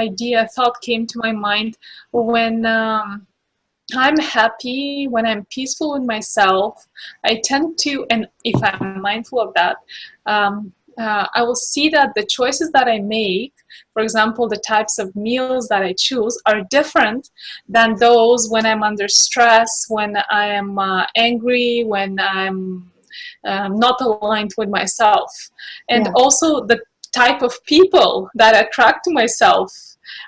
thought came to my mind when I'm happy, when I'm peaceful with myself. I tend to, and if I'm mindful of that, I will see that the choices that I make, for example, the types of meals that I choose, are different than those when I'm under stress, when I am angry, when I'm not aligned with myself. And yeah, also the type of people that I attract to myself,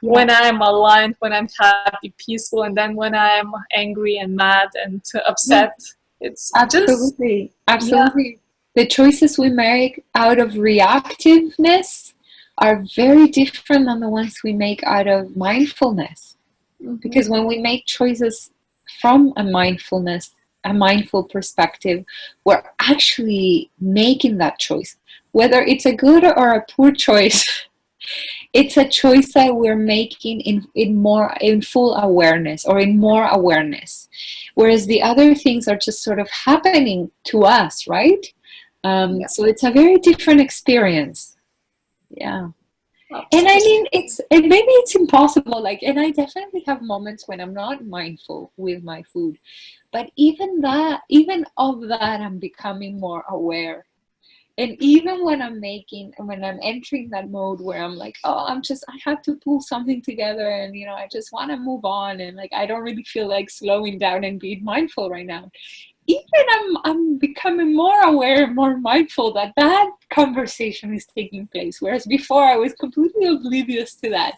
yeah, when I'm aligned, when I'm happy, peaceful, and then when I'm angry and mad and yeah, upset. It's just, absolutely, yeah, absolutely. The choices we make out of reactiveness are very different than the ones we make out of mindfulness. Mm-hmm. Because when we make choices from a mindfulness, a mindful perspective, we're actually making that choice. Whether it's a good or a poor choice, it's a choice that we're making in full awareness, or in more awareness. Whereas the other things are just sort of happening to us, right? Yeah, So it's a very different experience. Yeah. And I absolutely. mean, maybe it's impossible. Like, and I definitely have moments when I'm not mindful with my food, but even of that, I'm becoming more aware. And even when I'm entering that mode where I'm like, oh, I have to pull something together, and I just want to move on, and like I don't really feel like slowing down and being mindful right now. Even I'm becoming more aware, more mindful that that conversation is taking place, whereas before I was completely oblivious to that.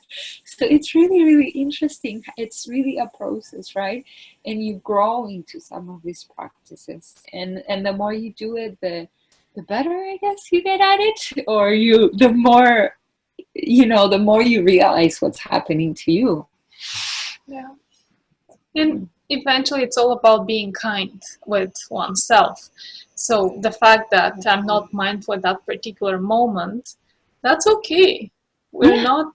So it's really, really interesting. It's really a process, right? And you grow into some of these practices, and the more you do it, the better, I guess, you get at it, or the more you realize what's happening to you. Yeah. And eventually, it's all about being kind with oneself. So the fact that I'm not mindful at that particular moment, that's okay. We're Yeah, not,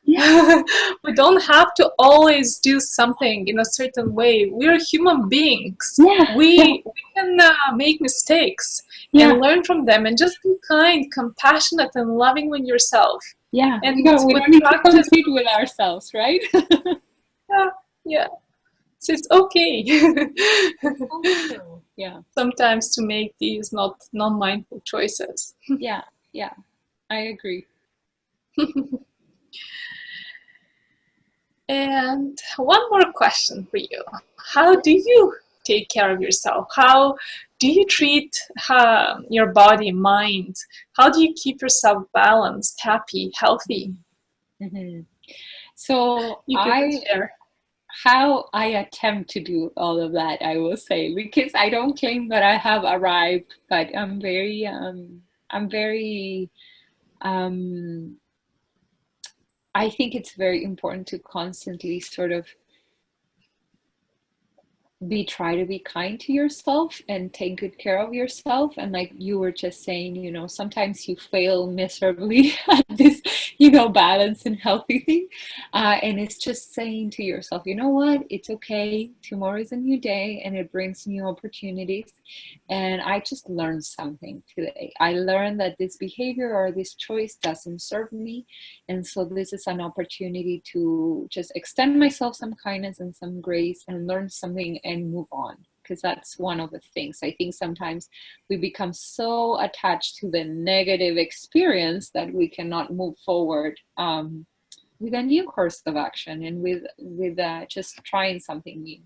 yeah, we don't have to always do something in a certain way. We're human beings. yeah, yeah, We can make mistakes and yeah, learn from them, and just be kind, compassionate, and loving with yourself. yeah. And We with don't need to practice, compete with ourselves, right? yeah, yeah. So it's okay. It's so true. Yeah, Sometimes to make these not non-mindful choices. yeah, yeah. I agree. And one more question for you. How do you take care of yourself? How do you treat your body, mind? How do you keep yourself balanced, happy, healthy? Hmm. So If you could share. how I attempt to do all of that, I will say, because I don't claim that I have arrived, but I'm very, um, I think it's very important to constantly sort of try to be kind to yourself and take good care of yourself. And like you were just saying, sometimes you fail miserably at this, balance and healthy thing. And it's just saying to yourself, you know what, it's okay, tomorrow is a new day and it brings new opportunities. And I just learned something today. I learned that this behavior or this choice doesn't serve me, and so this is an opportunity to just extend myself some kindness and some grace and learn something and move on. Because that's one of the things. I think sometimes we become so attached to the negative experience that we cannot move forward with a new course of action, and with just trying something new.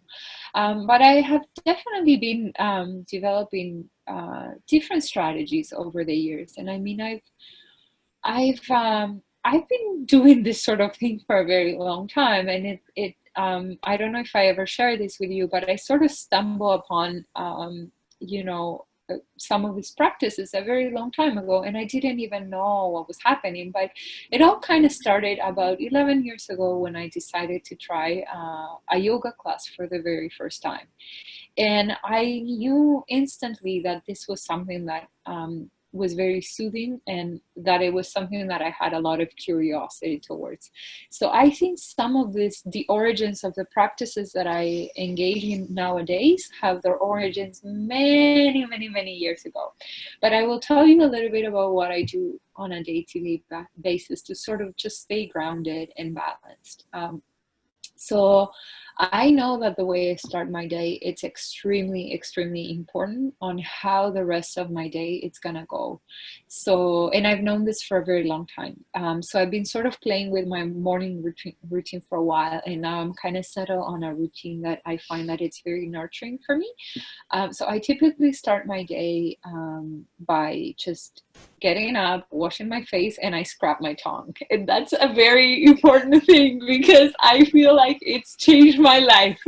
But I have definitely been developing different strategies over the years, and I mean I've been doing this sort of thing for a very long time, and I don't know if I ever shared this with you, but I sort of stumble upon some of these practices a very long time ago, and I didn't even know what was happening. But it all kind of started about 11 years ago when I decided to try a yoga class for the very first time. And I knew instantly that this was something that was very soothing, and that it was something that I had a lot of curiosity towards. So I think some of the origins of the practices that I engage in nowadays have their origins many, many, many years ago. But I will tell you a little bit about what I do on a day-to-day basis to sort of just stay grounded and balanced. So I know that the way I start my day, it's extremely, extremely important on how the rest of my day it's gonna go. So, and I've known this for a very long time. So I've been sort of playing with my morning routine for a while, and now I'm kind of settled on a routine that I find that it's very nurturing for me. So I typically start my day by just getting up, washing my face, and I scrub my tongue. And that's a very important thing because I feel like it's changed my life.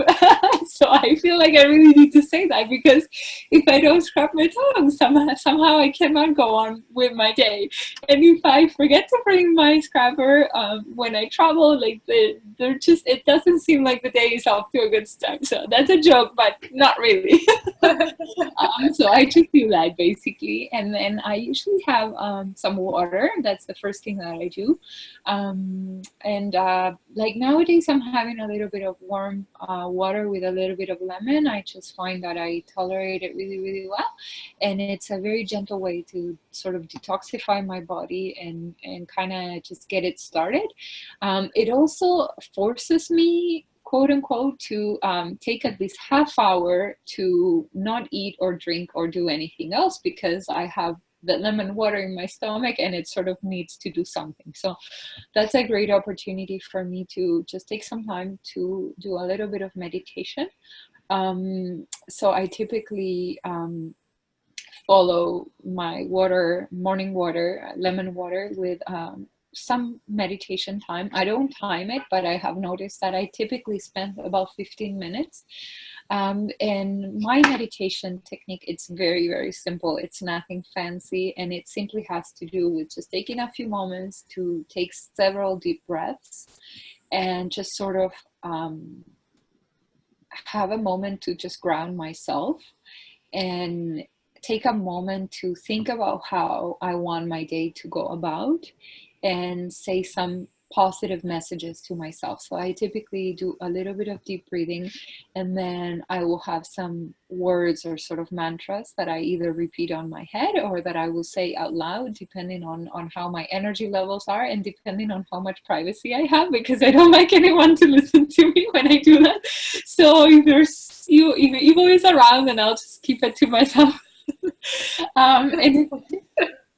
So I feel like I really need to say that, because if I don't scrub my tongue, somehow I cannot go on with my day. And if I forget to bring my scrubber when I travel, like they're just, it doesn't seem like the day is off to a good start. So that's a joke, but not really. So I just do that basically, and then I usually have some water. That's the first thing that I do. And like nowadays, I'm having a little bit of warm water with a little bit of lemon. I just find that I tolerate it really, really well, and it's a very gentle way to sort of detoxify my body and kind of just get it started. It also forces me, quote unquote, to take at least half hour to not eat or drink or do anything else, because I have the lemon water in my stomach and it sort of needs to do something. So that's a great opportunity for me to just take some time to do a little bit of meditation. So I typically follow my water, morning water, lemon water, with some meditation time. I don't time it, but I have noticed that I typically spend about 15 minutes. And my meditation technique, it's very, very simple. It's nothing fancy, and it simply has to do with just taking a few moments to take several deep breaths and just sort of have a moment to just ground myself and take a moment to think about how I want my day to go about and say some positive messages to myself. So I typically do a little bit of deep breathing, and then I will have some words or sort of mantras that I either repeat on my head or that I will say out loud, depending on how my energy levels are and depending on how much privacy I have, because I don't like anyone to listen to me when I do that. So if there's if Evo is around, then I'll just keep it to myself. And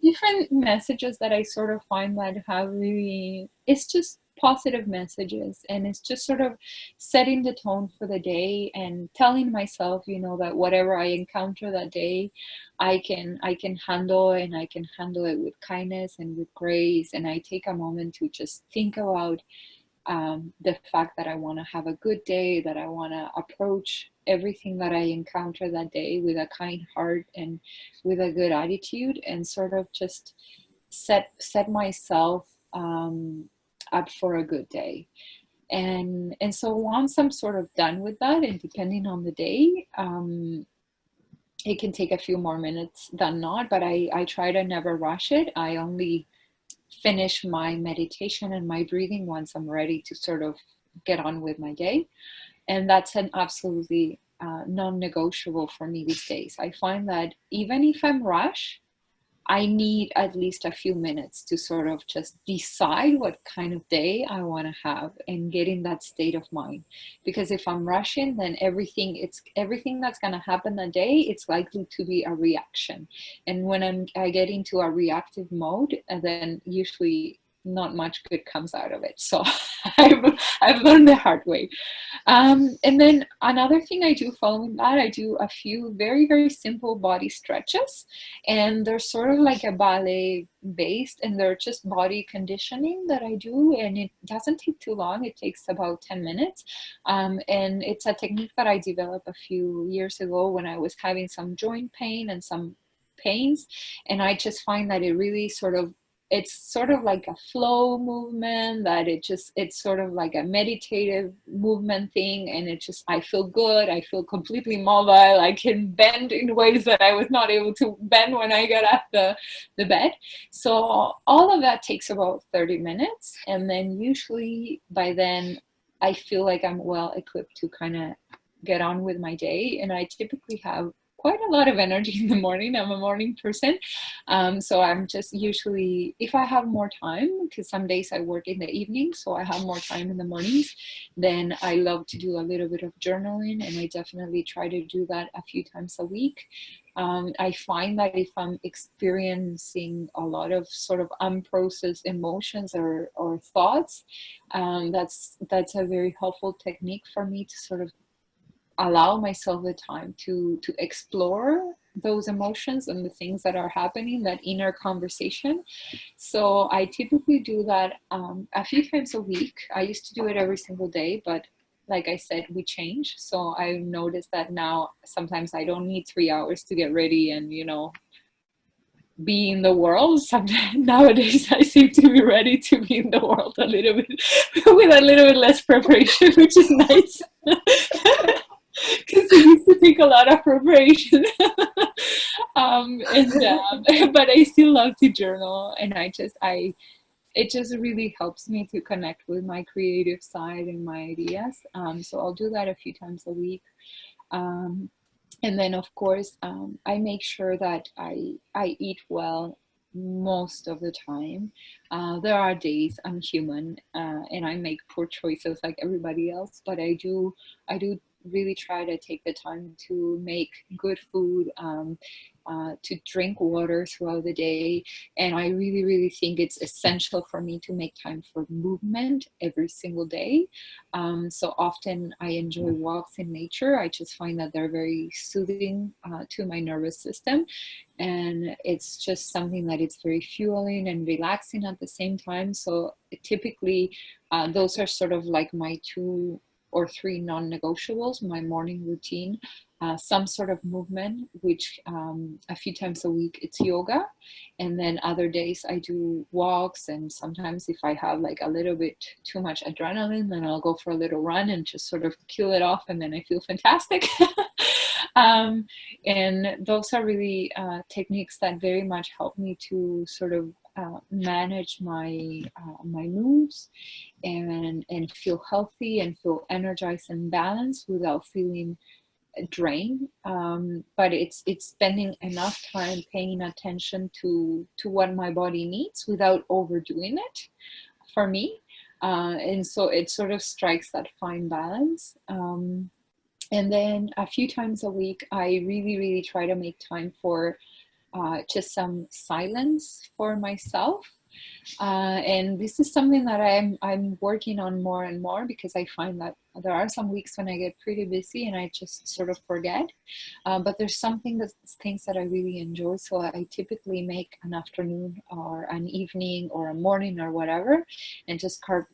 different messages that I sort of find that have really, it's just positive messages, and it's just sort of setting the tone for the day and telling myself, that whatever I encounter that day, I can handle, and I can handle it with kindness and with grace. And I take a moment to just think about the fact that I want to have a good day, that I want to approach everything that I encounter that day with a kind heart and with a good attitude, and sort of just set myself up for a good day. And so once I'm sort of done with that, and depending on the day, it can take a few more minutes than not, but I try to never rush it. I only finish my meditation and my breathing once I'm ready to sort of get on with my day. And that's an absolutely non-negotiable for me these days. I find that even if I'm rushed, I need at least a few minutes to sort of just decide what kind of day I want to have and get in that state of mind. Because if I'm rushing, then everything that's going to happen that day, it's likely to be a reaction. And when I get into a reactive mode, then usually not much good comes out of it. So I've learned the hard way. And then another thing I do following that, I do a few very, very simple body stretches, and they're sort of like a ballet based, and they're just body conditioning that I do, and it doesn't take too long. It takes about 10 minutes. And it's a technique that I developed a few years ago when I was having some joint pain and some pains, and I just find that it really it's sort of like a flow movement, that it's sort of like a meditative movement thing, and I feel good, I feel completely mobile, I can bend in ways that I was not able to bend when I got off the bed. So all of that takes about 30 minutes, and then usually by then I feel like I'm well equipped to kind of get on with my day. And I typically have quite a lot of energy in the morning. I'm a morning person. So I'm just usually, if I have more time, because some days I work in the evening, so I have more time in the mornings, then I love to do a little bit of journaling, and I definitely try to do that a few times a week. I find that if I'm experiencing a lot of sort of unprocessed emotions or thoughts, that's a very helpful technique for me to sort of allow myself the time to explore those emotions and the things that are happening, that inner conversation. So I typically do that a few times a week. I used to do it every single day, but like I said, we change. So I noticed that now sometimes I don't need 3 hours to get ready and, be in the world. Sometimes nowadays I seem to be ready to be in the world a little bit with a little bit less preparation, which is nice. Because it used to take a lot of preparation. But I still love to journal, and it just really helps me to connect with my creative side and my ideas. So I'll do that a few times a week. Um, and then of course, I make sure that I eat well most of the time. There are days, I'm human, and I make poor choices like everybody else, but I do really try to take the time to make good food, to drink water throughout the day. And I really, really think it's essential for me to make time for movement every single day. So often I enjoy walks in nature. I just find that they're very soothing to my nervous system. And it's just something that it's very fueling and relaxing at the same time. So typically, those are sort of like my 2 or 3 non-negotiables, my morning routine. Some sort of movement, which a few times a week it's yoga, and then other days I do walks, and sometimes if I have like a little bit too much adrenaline, then I'll go for a little run and just sort of kill it off, and then I feel fantastic. um, and those are really techniques that very much help me to sort of manage my moods and feel healthy and feel energized and balanced without feeling drained. But it's spending enough time paying attention to what my body needs without overdoing it for me. And so it sort of strikes that fine balance. And then a few times a week, I really, really try to make time for just some silence for myself. And this is something that I'm working on more and more, because I find that there are some weeks when I get pretty busy and I just sort of forget. But there's things that I really enjoy. So I typically make an afternoon or an evening or a morning or whatever, and just carve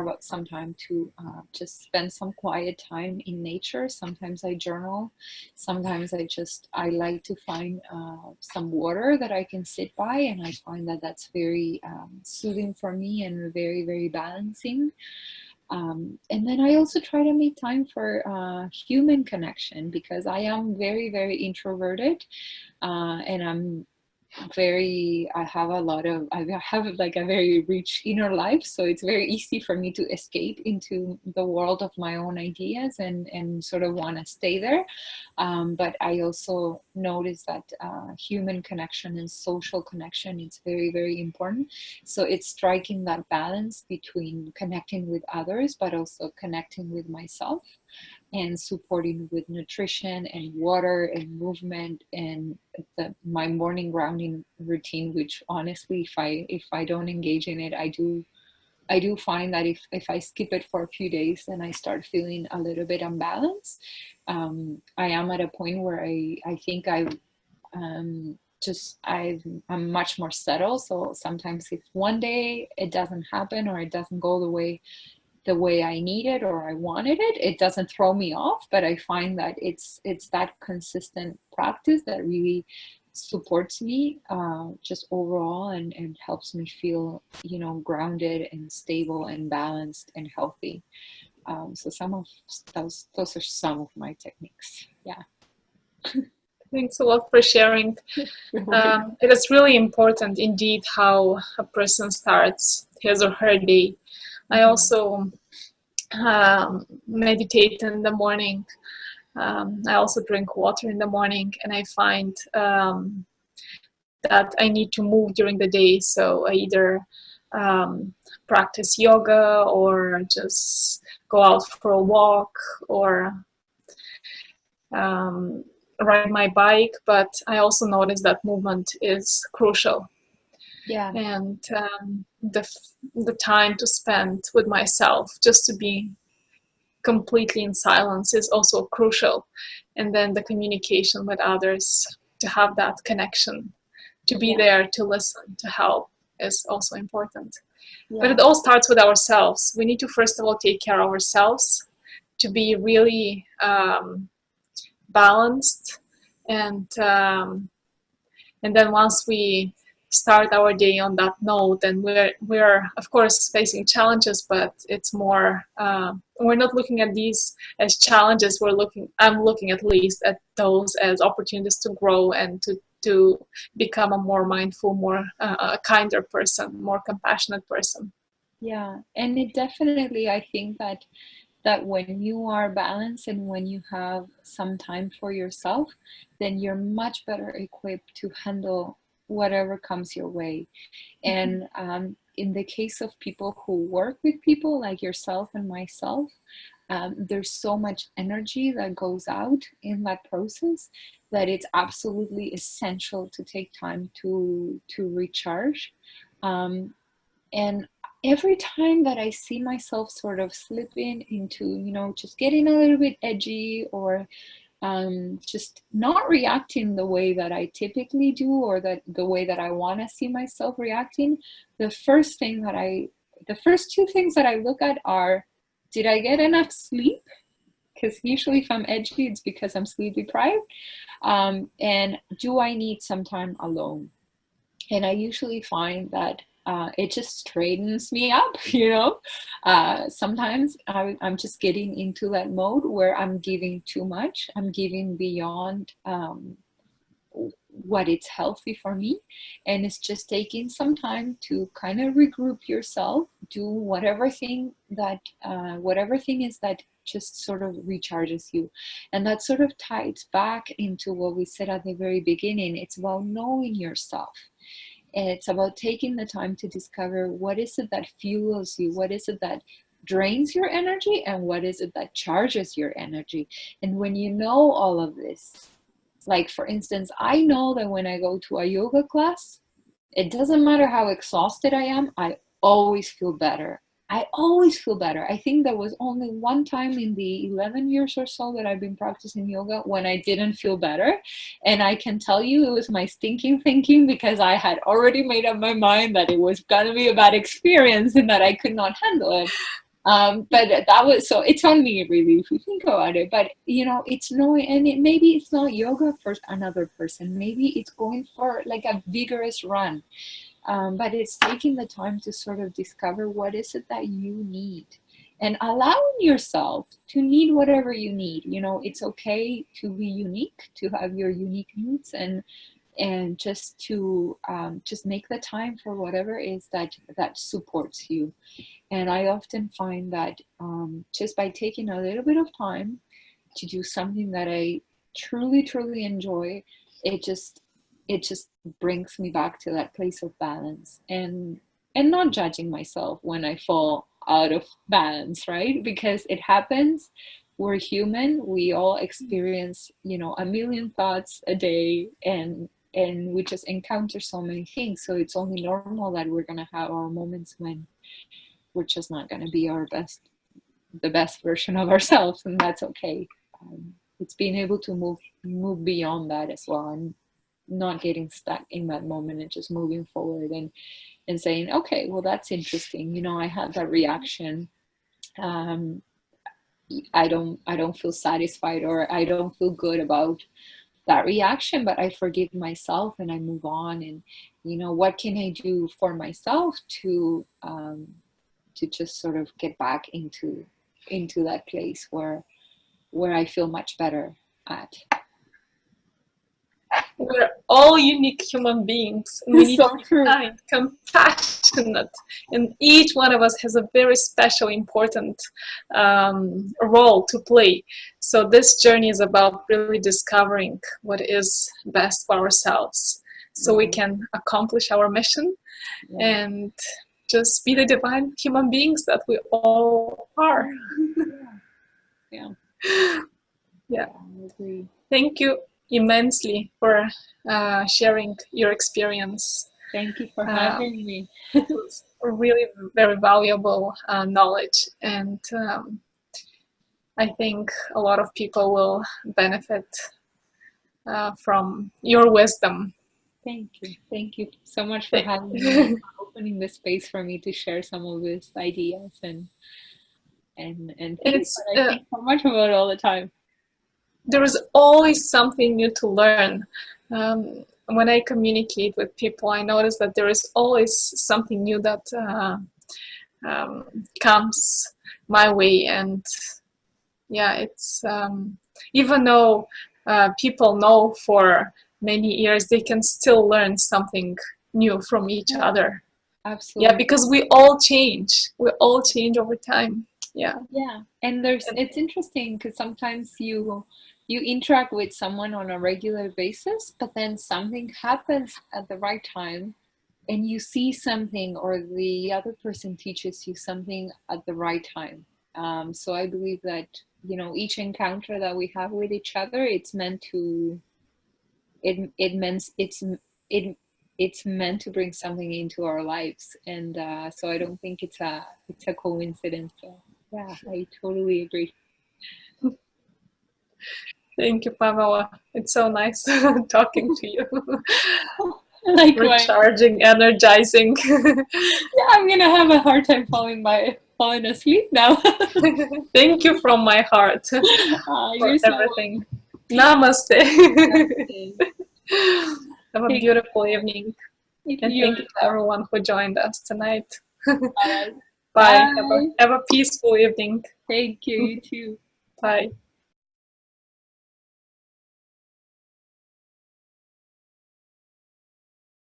out some time to just spend some quiet time in nature. Sometimes I journal. Sometimes I like to find some water that I can sit by, and I find that that's very soothing for me and very, very balancing. And then I also try to make time for human connection, because I am very, very introverted, and I have like a very rich inner life, so it's very easy for me to escape into the world of my own ideas and sort of want to stay there. But I also notice that human connection and social connection is very, very important. So it's striking that balance between connecting with others but also connecting with myself, and supporting with nutrition and water and movement and my morning grounding routine, which honestly, if I don't engage in it, I do find that if I skip it for a few days, then I start feeling a little bit unbalanced. I am at a point where I think I'm much more settled. So sometimes if one day it doesn't happen or it doesn't go the way I need it or I wanted it, it doesn't throw me off. But I find that it's that consistent practice that really supports me just overall, and helps me feel, grounded and stable and balanced and healthy. So some of those are some of my techniques. Yeah. Thanks a lot for sharing. It is really important indeed how a person starts his or her day. I also meditate in the morning. I also drink water in the morning, and I find that I need to move during the day. So I either practice yoga or just go out for a walk or ride my bike. But I also notice that movement is crucial. Yeah. And the time to spend with myself, just to be completely in silence is also crucial. And then the communication with others, to have that connection, to be there, to listen, to help is also important. But it all starts with ourselves. We need to first of all take care of ourselves, to be really balanced, and then once we start our day on that note, and we're of course facing challenges, but it's more we're not looking at these as challenges. I'm looking at least at those as opportunities to grow and to become a more mindful, more a kinder person, more compassionate person. Yeah, and it definitely, I think that when you are balanced and when you have some time for yourself, then you're much better equipped to handle whatever comes your way. And in the case of people who work with people like yourself and myself, there's so much energy that goes out in that process that it's absolutely essential to take time to recharge. And every time that I see myself sort of slipping into, just getting a little bit edgy, or just not reacting the way that I typically do, or that the way that I want to see myself reacting, the first two things that I look at are, did I get enough sleep? Because usually if I'm edgy, it's because I'm sleep deprived. And do I need some time alone? And I usually find that it just straightens me up, Sometimes I'm just getting into that mode where I'm giving too much. I'm giving beyond what it's healthy for me. And it's just taking some time to kind of regroup yourself, do whatever thing is that just sort of recharges you. And that sort of ties back into what we said at the very beginning. It's about knowing yourself. And it's about taking the time to discover what is it that fuels you, what is it that drains your energy, and what is it that charges your energy. And when you know all of this, like for instance, I know that when I go to a yoga class, it doesn't matter how exhausted I am, I always feel better. I always feel better. I think there was only one time in the 11 years or so that I've been practicing yoga when I didn't feel better. And I can tell you it was my stinking thinking, because I had already made up my mind that it was going to be a bad experience and that I could not handle it. But that was, so it's on me really, if you think about it. But it's knowing, and maybe it's not yoga for another person. Maybe it's going for like a vigorous run. But it's taking the time to sort of discover what is it that you need, and allowing yourself to need whatever you need. It's okay to be unique, to have your unique needs, and just to just make the time for whatever it is that supports you. And I often find that just by taking a little bit of time to do something that I truly, truly enjoy, it just brings me back to that place of balance, and not judging myself when I fall out of balance, right? Because it happens. We're human. We all experience, a million thoughts a day, and we just encounter so many things. So it's only normal that we're going to have our moments when we're just not going to be the best version of ourselves, and that's okay. It's being able to move beyond that as well, and not getting stuck in that moment, and just moving forward and saying, okay, well, that's interesting. I had that reaction. I don't feel satisfied, or I don't feel good about that reaction, but I forgive myself and I move on. And what can I do for myself to just sort of get back into that place where I feel much better at. We're all unique human beings, and we need to be kind, compassionate, and each one of us has a very special, important role to play. So this journey is about really discovering what is best for ourselves, so we can accomplish our mission and just be the divine human beings that we all are. Yeah. I agree. Thank you immensely for sharing your experience. Thank you for having me. It was really very valuable knowledge, and I think a lot of people will benefit from your wisdom. Thank you. Thank you so much for having me and for opening the space for me to share some of these ideas and things It's that I think so much about all the time. there is always something new to learn. When I communicate with people, I notice that there is always something new that comes my way, and yeah, it's even though people know for many years, they can still learn something new from each Yeah, other. Yeah, absolutely. because we all change. We all change over time. Yeah. Yeah, and it's interesting because sometimes you interact with someone on a regular basis, but then something happens at the right time and you see something or the other person teaches you something at the right time. So I believe that, each encounter that we have with each other, it it's meant to bring something into our lives, and so I don't think it's a coincidence. So yeah, I totally agree. Thank you, Pamela. It's so nice talking to you. Likewise. Recharging, energizing. Yeah, I'm gonna have a hard time falling asleep now. Thank you from my heart for You're so everything. Namaste. welcome. Have a Thank beautiful evening. And you thank as you to well. everyone who joined us tonight. All right. Bye. Bye. Have a peaceful evening. Thank you. You too. Bye.